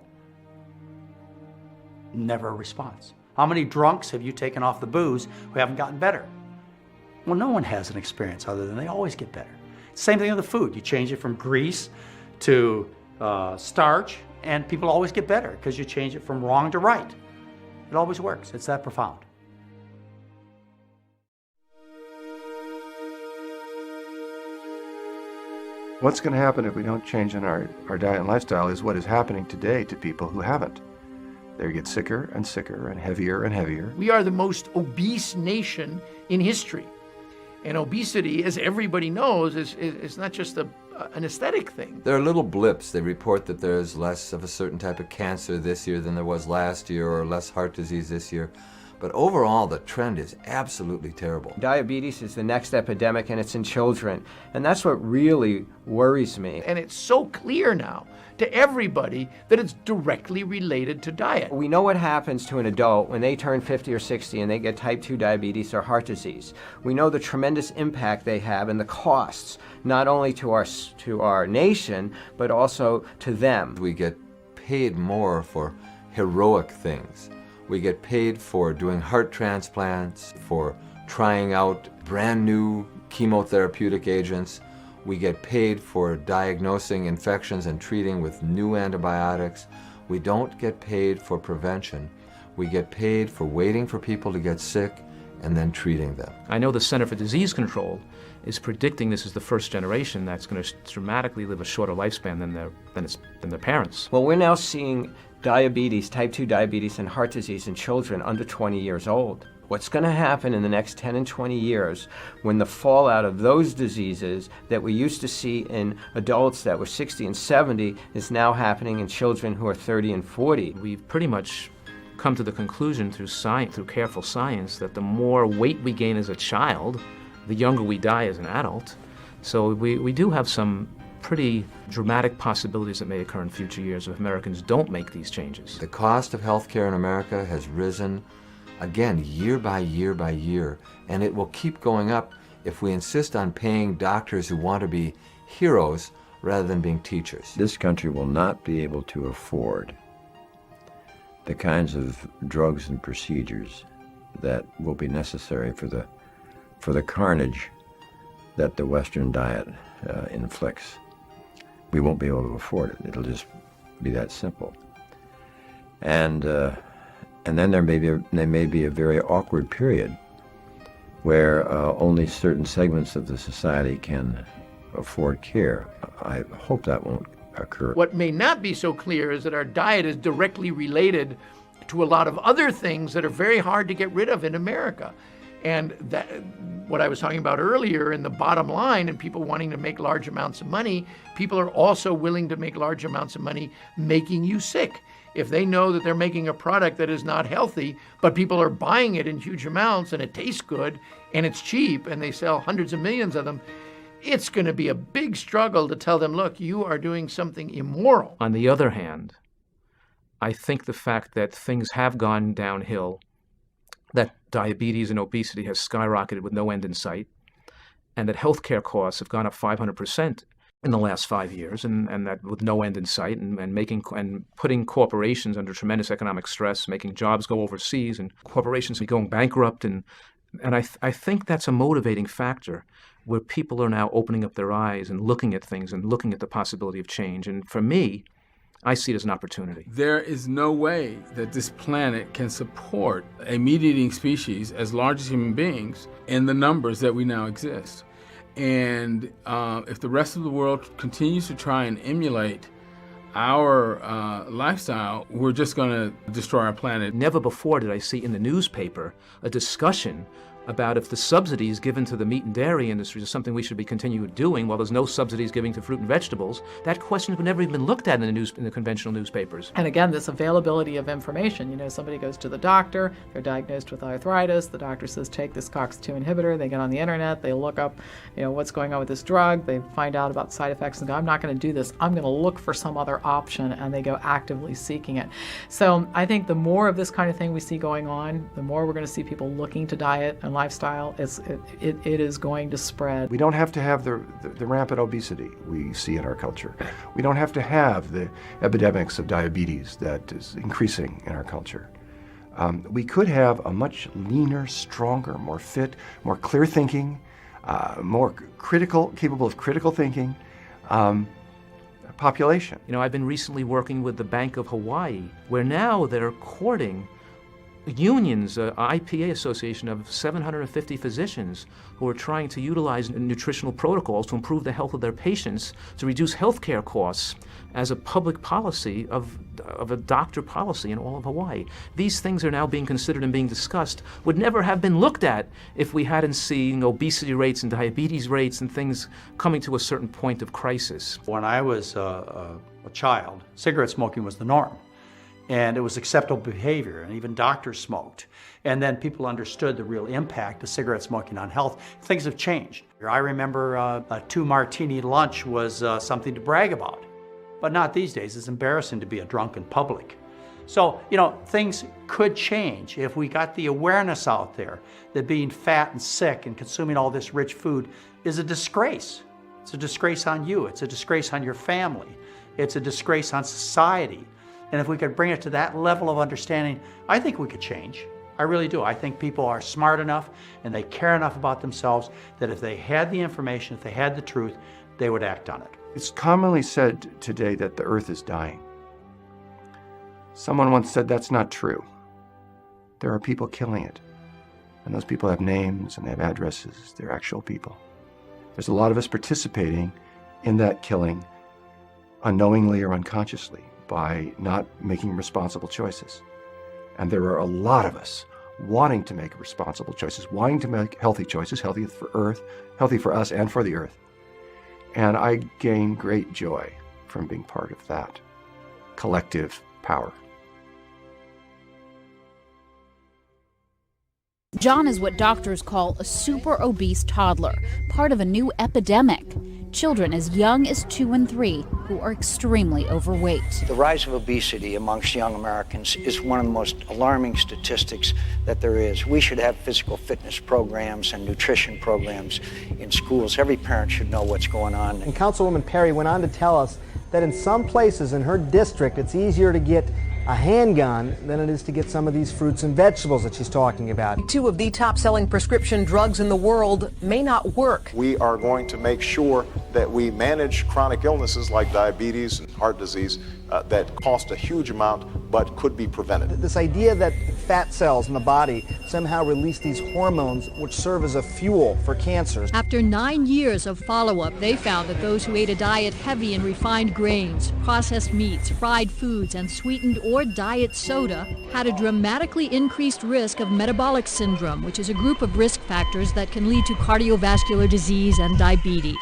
Never a response. How many drunks have you taken off the booze who haven't gotten better? Well, no one has an experience other than they always get better. Same thing with the food. You change it from grease to starch, and people always get better because you change it from wrong to right. It always works. It's that profound. What's going to happen if we don't change in our diet and lifestyle is what is happening today to people who haven't. They get sicker and sicker and heavier. We are the most obese nation in history. And obesity, as everybody knows, is not just an aesthetic thing. There are little blips. They report that there's less of a certain type of cancer this year than there was last year, or less heart disease this year. But overall, the trend is absolutely terrible. Diabetes is the next epidemic, and it's in children. And that's what really worries me. And it's so clear now to everybody that it's directly related to diet. We know what happens to an adult when they turn 50 or 60 and they get type 2 diabetes or heart disease. We know the tremendous impact they have and the costs, not only to our nation, but also to them. We get paid more for heroic things. We get paid for doing heart transplants, for trying out brand new chemotherapeutic agents. We get paid for diagnosing infections and treating with new antibiotics. We don't get paid for prevention. We get paid for waiting for people to get sick and then treating them. I know the Center for Disease Control is predicting this is the first generation that's going to dramatically live a shorter lifespan than their parents. Well, we're now seeing diabetes, type 2 diabetes, and heart disease in children under 20 years old. What's going to happen in the next 10 and 20 years when the fallout of those diseases that we used to see in adults that were 60 and 70 is now happening in children who are 30 and 40? We've pretty much come to the conclusion through science, through careful science, that the more weight we gain as a child, the younger we die as an adult. So we do have some pretty dramatic possibilities that may occur in future years if Americans don't make these changes. The cost of health care in America has risen, again, year by year by year, and it will keep going up if we insist on paying doctors who want to be heroes rather than being teachers. This country will not be able to afford the kinds of drugs and procedures that will be necessary for the carnage that the Western diet inflicts. We won't be able to afford it. It'll just be that simple. And then there may be a very awkward period where only certain segments of the society can afford care. I hope that won't occur. What may not be so clear is that our diet is directly related to a lot of other things that are very hard to get rid of in America. And that, what I was talking about earlier in the bottom line and people wanting to make large amounts of money, people are also willing to make large amounts of money making you sick. If they know that they're making a product that is not healthy, but people are buying it in huge amounts and it tastes good and it's cheap and they sell hundreds of millions of them, it's going to be a big struggle to tell them, look, you are doing something immoral. On the other hand, I think the fact that things have gone downhill, that diabetes and obesity has skyrocketed with no end in sight, and that healthcare costs have gone up 500% in the last 5 years, and that with no end in sight, and putting corporations under tremendous economic stress, making jobs go overseas, and corporations be going bankrupt, and I think that's a motivating factor where people are now opening up their eyes and looking at things and looking at the possibility of change. And for me, I see it as an opportunity. There is no way that this planet can support a meat-eating species as large as human beings in the numbers that we now exist. And if the rest of the world continues to try and emulate our lifestyle, we're just going to destroy our planet. Never before did I see in the newspaper a discussion about if the subsidies given to the meat and dairy industries is something we should be continuing doing while there's no subsidies given to fruit and vegetables. That question has never even been looked at in the conventional newspapers. And again, this availability of information. You know, somebody goes to the doctor, they're diagnosed with arthritis, the doctor says, take this COX-2 inhibitor, they get on the internet, they look up, you know, what's going on with this drug, they find out about side effects and go, I'm not going to do this, I'm going to look for some other option, and they go actively seeking it. So I think the more of this kind of thing we see going on, the more we're going to see people looking to diet and lifestyle. It is going to spread. We don't have to have the rampant obesity we see in our culture. We don't have to have the epidemics of diabetes that is increasing in our culture. We could have a much leaner, stronger, more fit, more clear thinking, more capable of critical thinking population. You know, I've been recently working with the Bank of Hawaii, where now they're courting unions, IPA association of 750 physicians who are trying to utilize nutritional protocols to improve the health of their patients, to reduce healthcare costs as a public policy of a doctor policy in all of Hawaii. These things are now being considered and being discussed, would never have been looked at if we hadn't seen obesity rates and diabetes rates and things coming to a certain point of crisis. When I was a child, cigarette smoking was the norm. And it was acceptable behavior, and even doctors smoked. And then people understood the real impact of cigarette smoking on health. Things have changed. I remember a 2-martini lunch was something to brag about, but not these days. It's embarrassing to be a drunk in public. So, you know, things could change if we got the awareness out there that being fat and sick and consuming all this rich food is a disgrace. It's a disgrace on you. It's a disgrace on your family. It's a disgrace on society. And if we could bring it to that level of understanding, I think we could change. I really do. I think people are smart enough and they care enough about themselves that if they had the information, if they had the truth, they would act on it. It's commonly said today that the earth is dying. Someone once said that's not true. There are people killing it. And those people have names and they have addresses. They're actual people. There's a lot of us participating in that killing unknowingly or unconsciously, by not making responsible choices. And there are a lot of us wanting to make responsible choices, wanting to make healthy choices, healthy for us and for the earth. And I gain great joy from being part of that collective power. John is what doctors call a super obese toddler, part of a new epidemic. Children as young as 2 and 3 who are extremely overweight. The rise of obesity amongst young Americans is one of the most alarming statistics that there is. We should have physical fitness programs and nutrition programs in schools. Every parent should know what's going on. And Councilwoman Perry went on to tell us that in some places in her district, it's easier to get a handgun than it is to get some of these fruits and vegetables that she's talking about. 2 of the top-selling prescription drugs in the world may not work. We are going to make sure that we manage chronic illnesses like diabetes and heart disease that cost a huge amount but could be prevented. This idea that fat cells in the body somehow release these hormones which serve as a fuel for cancers. After 9 years of follow-up, they found that those who ate a diet heavy in refined grains, processed meats, fried foods, and sweetened or diet soda had a dramatically increased risk of metabolic syndrome, which is a group of risk factors that can lead to cardiovascular disease and diabetes.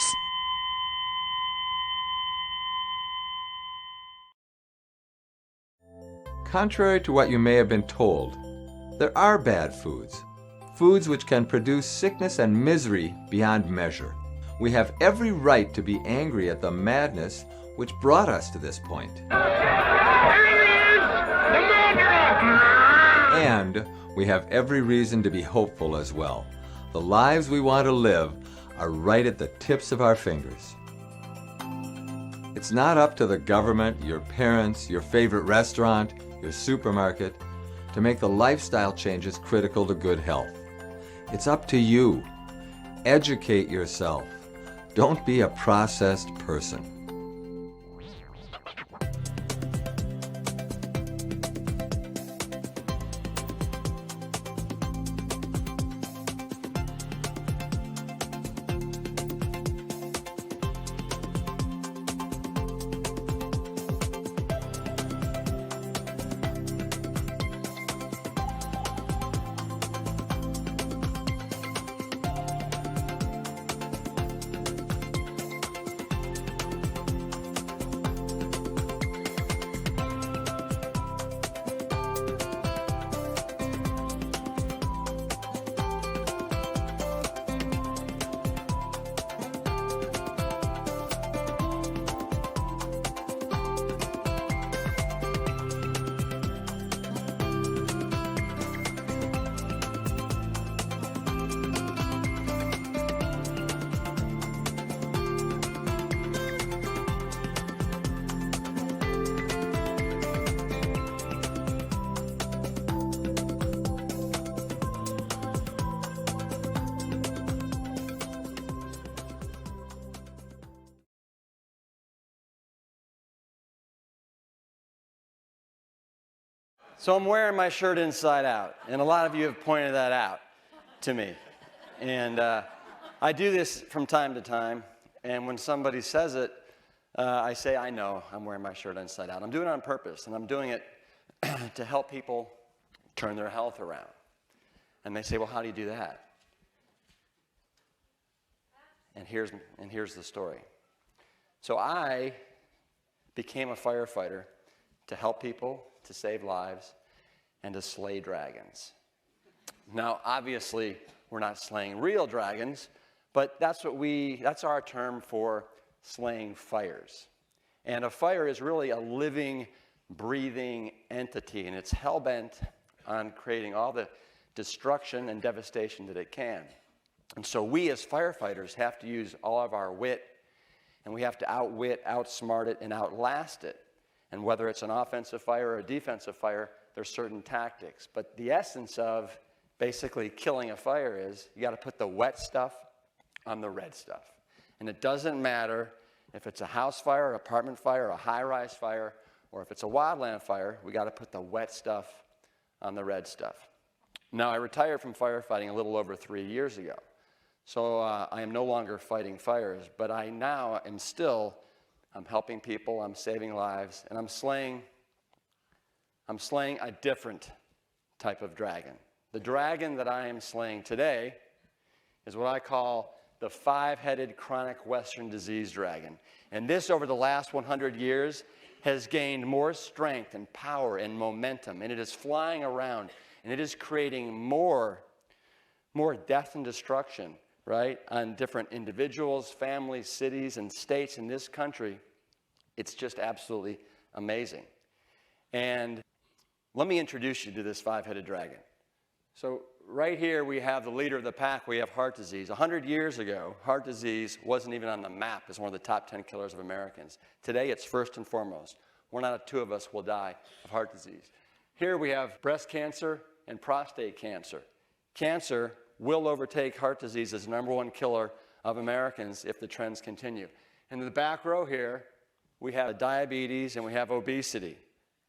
Contrary to what you may have been told, there are bad foods, foods which can produce sickness and misery beyond measure. We have every right to be angry at the madness which brought us to this point. And we have every reason to be hopeful as well. The lives we want to live are right at the tips of our fingers. It's not up to the government, your parents, your favorite restaurant, your supermarket, to make the lifestyle changes critical to good health. It's up to you. Educate yourself. Don't be a processed person. So I'm wearing my shirt inside out, and a lot of you have pointed that out to me. And I do this from time to time, and when somebody says it, I say, I know I'm wearing my shirt inside out. I'm doing it on purpose, and I'm doing it to help people turn their health around. And they say, well, how do you do that? And here's the story. So I became a firefighter to help people, to save lives, and to slay dragons. Now, obviously, we're not slaying real dragons, but that's our term for slaying fires. And a fire is really a living, breathing entity, and it's hell-bent on creating all the destruction and devastation that it can. And so we as firefighters have to use all of our wit, and we have to outwit, outsmart it, and outlast it. And whether it's an offensive fire or a defensive fire, there's certain tactics. But the essence of basically killing a fire is you got to put the wet stuff on the red stuff. And it doesn't matter if it's a house fire, an apartment fire, a high-rise fire, or if it's a wildland fire, we got to put the wet stuff on the red stuff. Now, I retired from firefighting a little over 3 years ago. So I am no longer fighting fires, but I now am still I'm helping people, I'm saving lives, and I'm slaying a different type of dragon. The dragon that I am slaying today is what I call the five-headed chronic Western disease dragon. And this, over the last 100 years, has gained more strength and power and momentum, and it is flying around, and it is creating more death and destruction, right, on different individuals, families, cities, and states in this country. It's just absolutely amazing. And let me introduce you to this five-headed dragon. So right here we have the leader of the pack. We have heart disease. 100 years ago, heart disease wasn't even on the map as one of the top 10 killers of Americans. Today it's first and foremost. 1 out of 2 of us will die of heart disease. Here we have breast cancer and prostate cancer. Cancer will overtake heart disease as the #1 killer of Americans if the trends continue. And in the back row here, we have diabetes and we have obesity.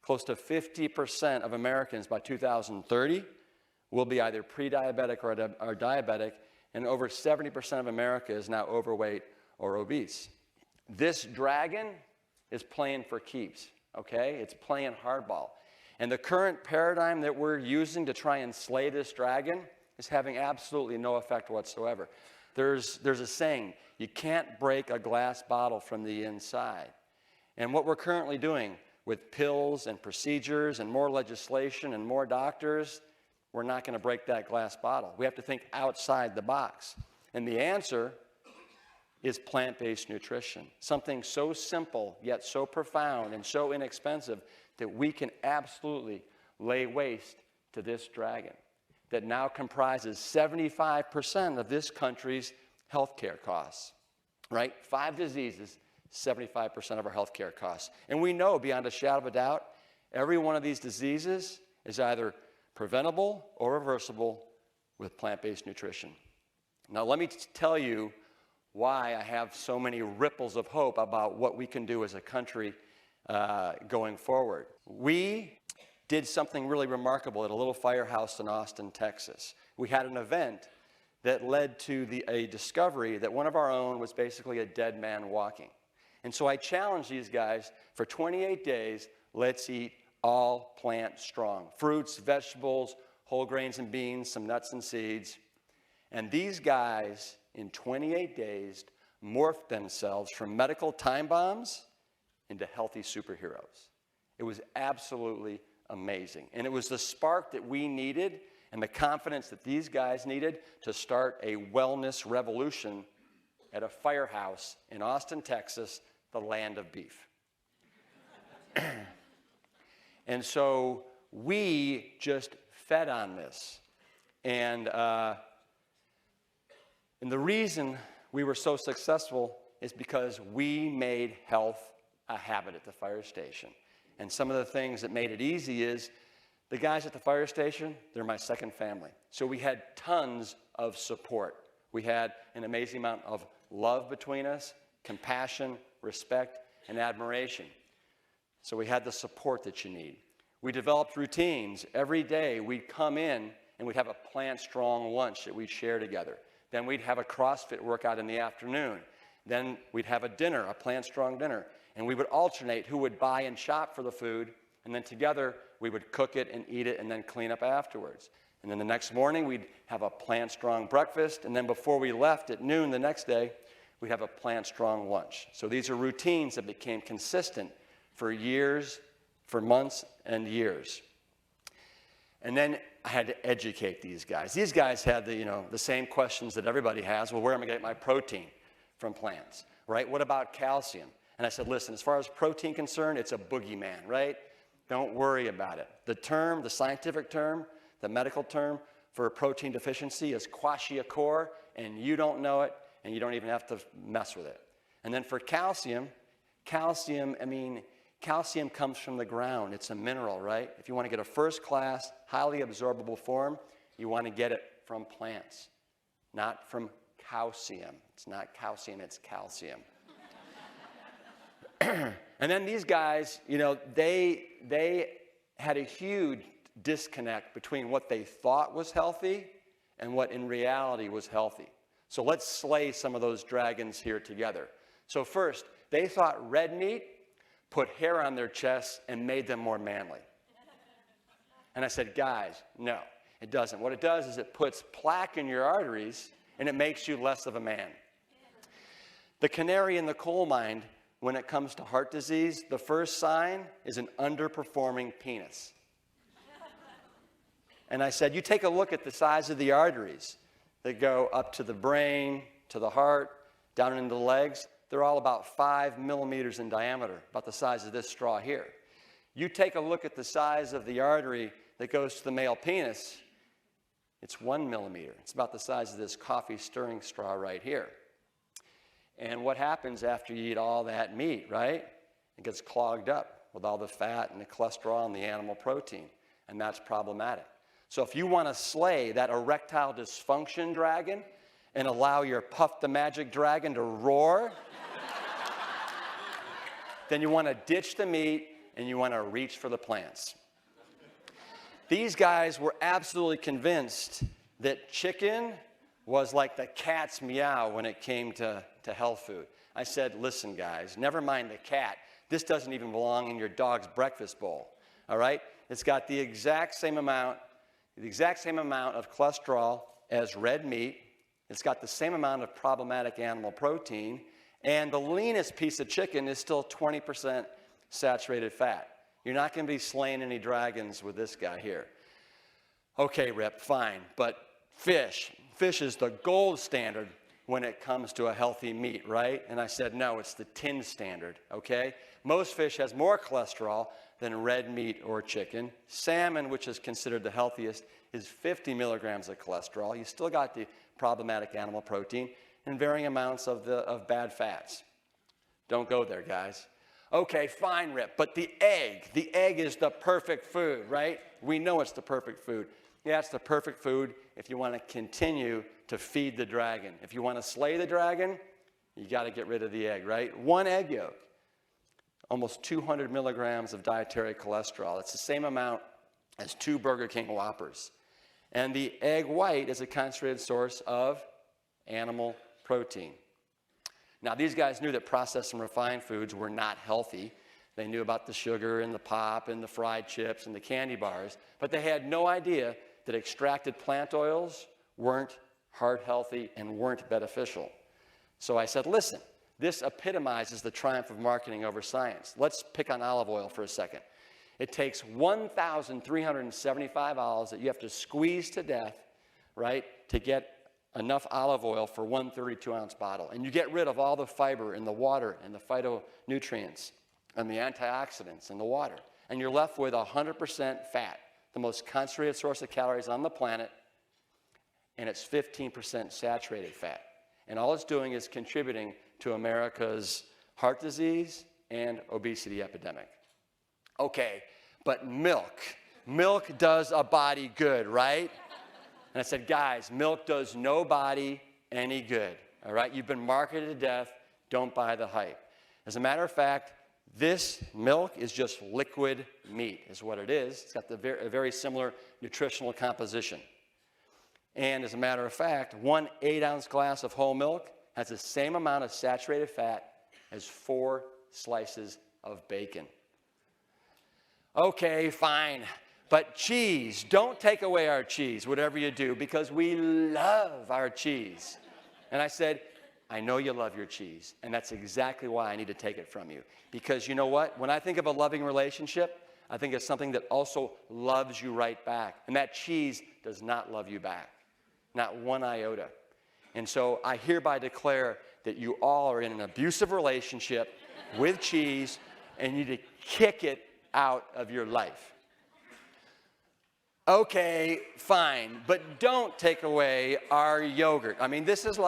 Close to 50% of Americans by 2030 will be either pre-diabetic or diabetic, and over 70% of America is now overweight or obese. This dragon is playing for keeps, okay? It's playing hardball. And the current paradigm that we're using to try and slay this dragon is having absolutely no effect whatsoever. There's a saying, you can't break a glass bottle from the inside. And what we're currently doing with pills and procedures and more legislation and more doctors, we're not going to break that glass bottle. We have to think outside the box. And the answer is plant-based nutrition. Something so simple, yet so profound and so inexpensive that we can absolutely lay waste to this dragon that now comprises 75% of this country's healthcare costs, right? 5 diseases, 75% of our healthcare costs. And we know beyond a shadow of a doubt, every one of these diseases is either preventable or reversible with plant-based nutrition. Now, let me tell you why I have so many ripples of hope about what we can do as a country going forward. We did something really remarkable at a little firehouse in Austin, Texas. We had an event that led to a discovery that one of our own was basically a dead man walking. And so I challenged these guys for 28 days, let's eat all plant strong. Fruits, vegetables, whole grains and beans, some nuts and seeds. And these guys, in 28 days, morphed themselves from medical time bombs into healthy superheroes. It was absolutely amazing. And it was the spark that we needed and the confidence that these guys needed to start a wellness revolution at a firehouse in Austin, Texas, the land of beef. And so we just fed on this. And the reason we were so successful is because we made health a habit at the fire station. And some of the things that made it easy is the guys at the fire station, they're my second family. So we had tons of support. We had an amazing amount of love between us, compassion, respect, and admiration. So we had the support that you need. We developed routines. Every day we'd come in and we'd have a plant-strong lunch that we'd share together. Then we'd have a CrossFit workout in the afternoon. Then we'd have a dinner, a plant-strong dinner. And we would alternate who would buy and shop for the food. And then together we would cook it and eat it and then clean up afterwards. And then the next morning we'd have a plant-strong breakfast. And then before we left at noon the next day, we'd have a plant-strong lunch. So these are routines that became consistent for years, for months and years. And then I had to educate these guys. These guys had the same questions that everybody has. Well, where am I going to get my protein from plants, right? What about calcium? And I said, listen, as far as protein concerned, it's a boogeyman, right? Don't worry about it. The scientific term, the medical term for protein deficiency is kwashiorkor, and you don't know it, and you don't even have to mess with it. And then for calcium comes from the ground. It's a mineral, right? If you want to get a first-class, highly absorbable form, you want to get it from plants, not from calcium. It's not calcium, it's calcium. And then these guys, they had a huge disconnect between what they thought was healthy and what in reality was healthy. So let's slay some of those dragons here together. So first, they thought red meat put hair on their chests and made them more manly. And I said, guys, no, it doesn't. What it does is it puts plaque in your arteries and it makes you less of a man. The canary in the coal mine, when it comes to heart disease, the first sign is an underperforming penis. And I said, you take a look at the size of the arteries that go up to the brain, to the heart, down into the legs. They're all about 5 millimeters in diameter, about the size of this straw here. You take a look at the size of the artery that goes to the male penis, it's 1 millimeter. It's about the size of this coffee stirring straw right here. And what happens after you eat all that meat, right? It gets clogged up with all the fat and the cholesterol and the animal protein, and that's problematic. So if you want to slay that erectile dysfunction dragon and allow your Puff the Magic Dragon to roar, then you want to ditch the meat and you want to reach for the plants. These guys were absolutely convinced that chicken was like the cat's meow when it came to health food. I said, listen, guys, never mind the cat. This doesn't even belong in your dog's breakfast bowl, all right? It's got the exact same amount of cholesterol as red meat. It's got the same amount of problematic animal protein, and the leanest piece of chicken is still 20% saturated fat. You're not going to be slaying any dragons with this guy here. Okay, Rip, fine, but fish is the gold standard when it comes to a healthy meat, right? And I said, no, it's the tin standard, okay? Most fish has more cholesterol than red meat or chicken. Salmon, which is considered the healthiest, is 50 milligrams of cholesterol. You still got the problematic animal protein and varying amounts of bad fats. Don't go there, guys. Okay, fine, Rip, but the egg is the perfect food, right? We know it's the perfect food. Yeah, it's the perfect food if you want to continue to feed the dragon. If you want to slay the dragon, you got to get rid of the egg, right? One egg yolk, almost 200 milligrams of dietary cholesterol. It's the same amount as 2 Burger King Whoppers. And the egg white is a concentrated source of animal protein. Now, these guys knew that processed and refined foods were not healthy. They knew about the sugar and the pop and the fried chips and the candy bars, but they had no idea that extracted plant oils weren't heart healthy and weren't beneficial. So I said, listen, this epitomizes the triumph of marketing over science. Let's pick on olive oil for a second. It takes 1,375 olives that you have to squeeze to death, right, to get enough olive oil for 1 32-ounce bottle. And you get rid of all the fiber in the water and the phytonutrients and the antioxidants in the water. And you're left with 100% fat, the most concentrated source of calories on the planet, and it's 15% saturated fat. And all it's doing is contributing to America's heart disease and obesity epidemic. Okay, but milk does a body good, right? And I said, guys, milk does no body any good, all right? You've been marketed to death. Don't buy the hype. As a matter of fact, this milk is just liquid meat is what it is. It's got a very similar nutritional composition. And as a matter of fact, 1 8-ounce glass of whole milk has the same amount of saturated fat as 4 slices of bacon. Okay, fine. But cheese, don't take away our cheese, whatever you do, because we love our cheese. And I said, I know you love your cheese, and that's exactly why I need to take it from you. Because you know what? When I think of a loving relationship, I think it's something that also loves you right back. And that cheese does not love you back, not one iota. And so I hereby declare that you all are in an abusive relationship with cheese, and you need to kick it out of your life. Okay, fine, but don't take away our yogurt. I mean, this is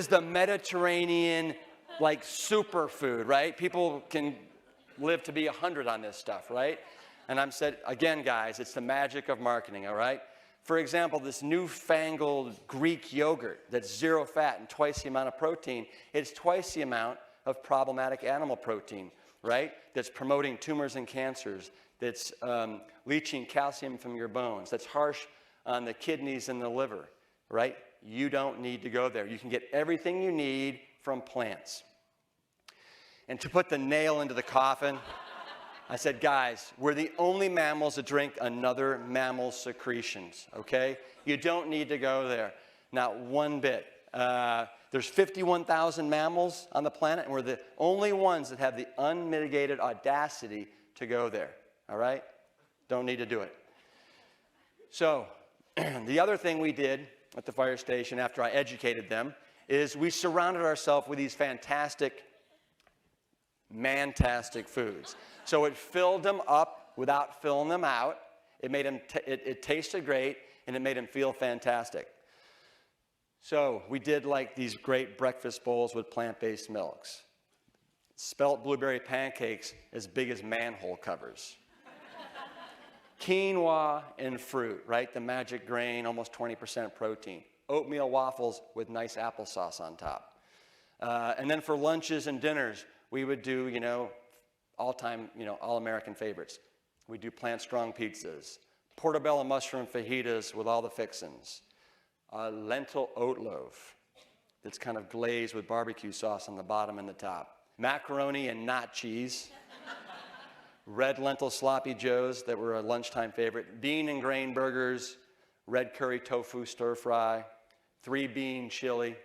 the Mediterranean, like, superfood, right? People can live to be 100 on this stuff, right? And I'm said, again, guys, it's the magic of marketing, all right? For example, this newfangled Greek yogurt that's 0 fat and twice the amount of protein, it's twice the amount of problematic animal protein, right? That's promoting tumors and cancers, that's leaching calcium from your bones, that's harsh on the kidneys and the liver, right? You don't need to go there. You can get everything you need from plants. And to put the nail into the coffin, I said, guys, we're the only mammals that drink another mammal's secretions, okay? You don't need to go there, not one bit. There's 51,000 mammals on the planet, and we're the only ones that have the unmitigated audacity to go there, all right? Don't need to do it. So the other thing we did at the fire station after I educated them is we surrounded ourselves with these fantastic, mantastic foods. So it filled them up without filling them out. It made them, it tasted great, and it made them feel fantastic. So we did like these great breakfast bowls with plant-based milks. Spelt blueberry pancakes as big as manhole covers. Quinoa and fruit, right? The magic grain, almost 20% protein. Oatmeal waffles with nice applesauce on top. And then for lunches and dinners, we would do, all-time, all-American favorites. We do plant-strong pizzas, portobello mushroom fajitas with all the fixins, a lentil oat loaf that's kind of glazed with barbecue sauce on the bottom and the top, macaroni and not cheese, red lentil sloppy joes that were a lunchtime favorite, bean and grain burgers, red curry tofu stir fry, 3-bean chili,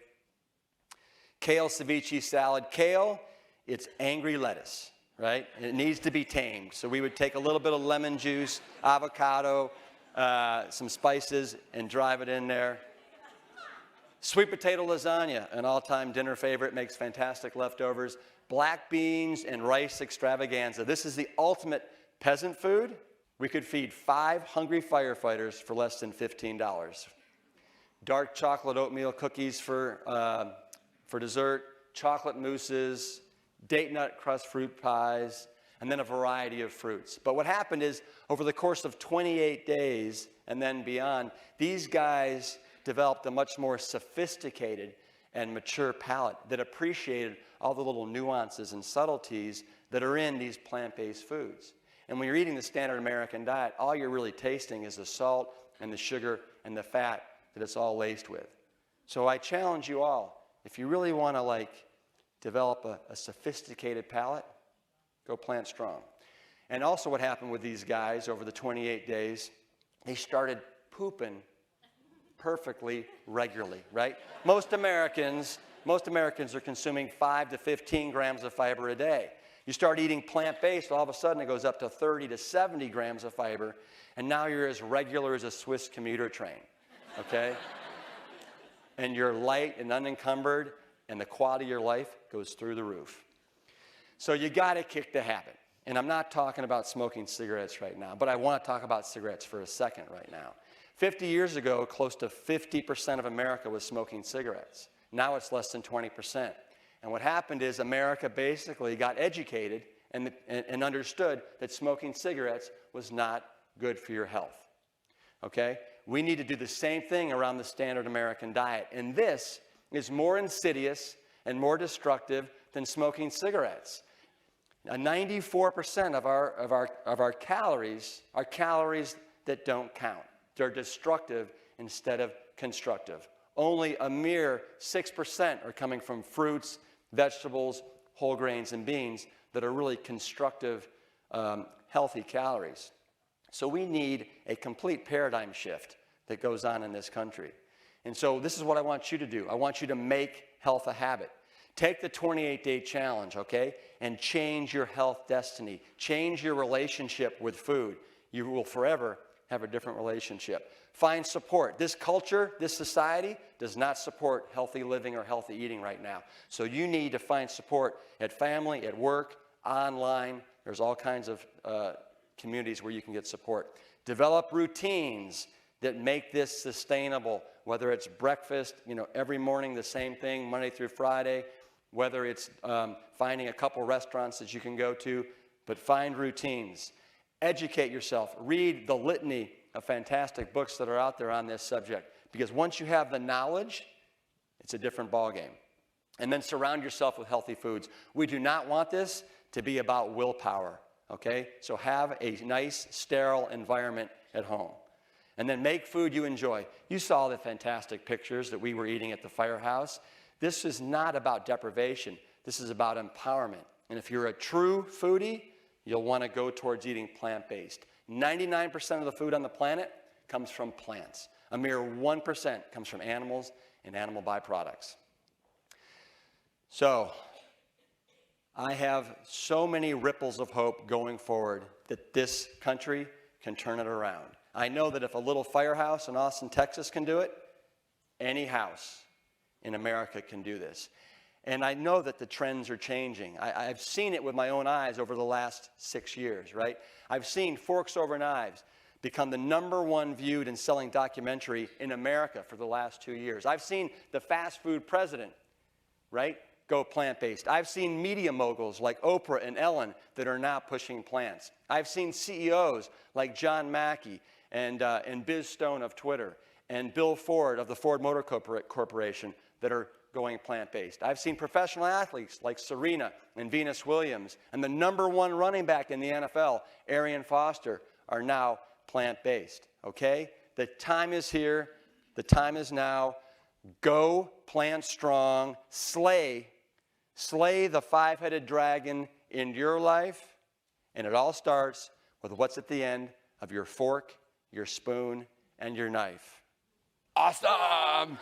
kale ceviche salad. Kale, it's angry lettuce, right? And it needs to be tamed. So we would take a little bit of lemon juice, avocado, some spices, and drive it in there. Sweet potato lasagna, an all-time dinner favorite, makes fantastic leftovers. Black beans and rice extravaganza. This is the ultimate peasant food. We could feed 5 hungry firefighters for less than $15. Dark chocolate oatmeal cookies for dessert, chocolate mousses, date nut crust fruit pies, and then a variety of fruits. But what happened is, over the course of 28 days and then beyond, these guys developed a much more sophisticated and mature palate that appreciated all the little nuances and subtleties that are in these plant-based foods. And when you're eating the standard American diet, all you're really tasting is the salt and the sugar and the fat that it's all laced with. So I challenge you all, if you really want to develop a sophisticated palate, go plant strong. And also what happened with these guys over the 28 days, they started pooping perfectly regularly, right? Most Americans are consuming 5 to 15 grams of fiber a day. You start eating plant-based, all of a sudden it goes up to 30 to 70 grams of fiber, and now you're as regular as a Swiss commuter train, okay? And you're light and unencumbered, and the quality of your life goes through the roof. So you gotta kick the habit. And I'm not talking about smoking cigarettes right now, but I want to talk about cigarettes for a second right now. 50 years ago, close to 50% of America was smoking cigarettes. Now it's less than 20%. And what happened is America basically got educated and understood that smoking cigarettes was not good for your health. Okay? We need to do the same thing around the standard American diet. And this is more insidious and more destructive than smoking cigarettes. 94% of our calories are calories that don't count. They're destructive instead of constructive. Only a mere 6% are coming from fruits, vegetables, whole grains, and beans that are really constructive, healthy calories. So we need a complete paradigm shift that goes on in this country. And so this is what I want you to do. I want you to make health a habit. Take the 28-day challenge, okay, and change your health destiny. Change your relationship with food. You will forever have a different relationship. Find support. This culture, this society does not support healthy living or healthy eating right now. So you need to find support at family, at work, online. There's all kinds of communities where you can get support. Develop routines that make this sustainable, whether it's breakfast, every morning the same thing, Monday through Friday, whether it's finding a couple restaurants that you can go to, but find routines. Educate yourself. Read the litany of fantastic books that are out there on this subject, because once you have the knowledge, it's a different ballgame. And then surround yourself with healthy foods. We do not want this to be about willpower, okay? So have a nice, sterile environment at home. And then make food you enjoy. You saw the fantastic pictures that we were eating at the firehouse. This is not about deprivation. This is about empowerment. And if you're a true foodie, you'll want to go towards eating plant-based. 99% of the food on the planet comes from plants. A mere 1% comes from animals and animal byproducts. So, I have so many ripples of hope going forward that this country can turn it around. I know that if a little firehouse in Austin, Texas can do it, any house in America can do this. And I know that the trends are changing. I've seen it with my own eyes over the last 6 years, right? I've seen Forks Over Knives become the #1 viewed and selling documentary in America for the last 2 years. I've seen the fast food president, right, go plant-based. I've seen media moguls like Oprah and Ellen that are now pushing plants. I've seen CEOs like John Mackey and Biz Stone of Twitter and Bill Ford of the Ford Motor Corporation that are going plant-based. I've seen professional athletes like Serena and Venus Williams and the #1 running back in the NFL, Arian Foster, are now plant-based, okay? The time is here. The time is now. Go plant strong. Slay the 5-headed dragon in your life, and it all starts with what's at the end of your fork, your spoon, and your knife. Awesome!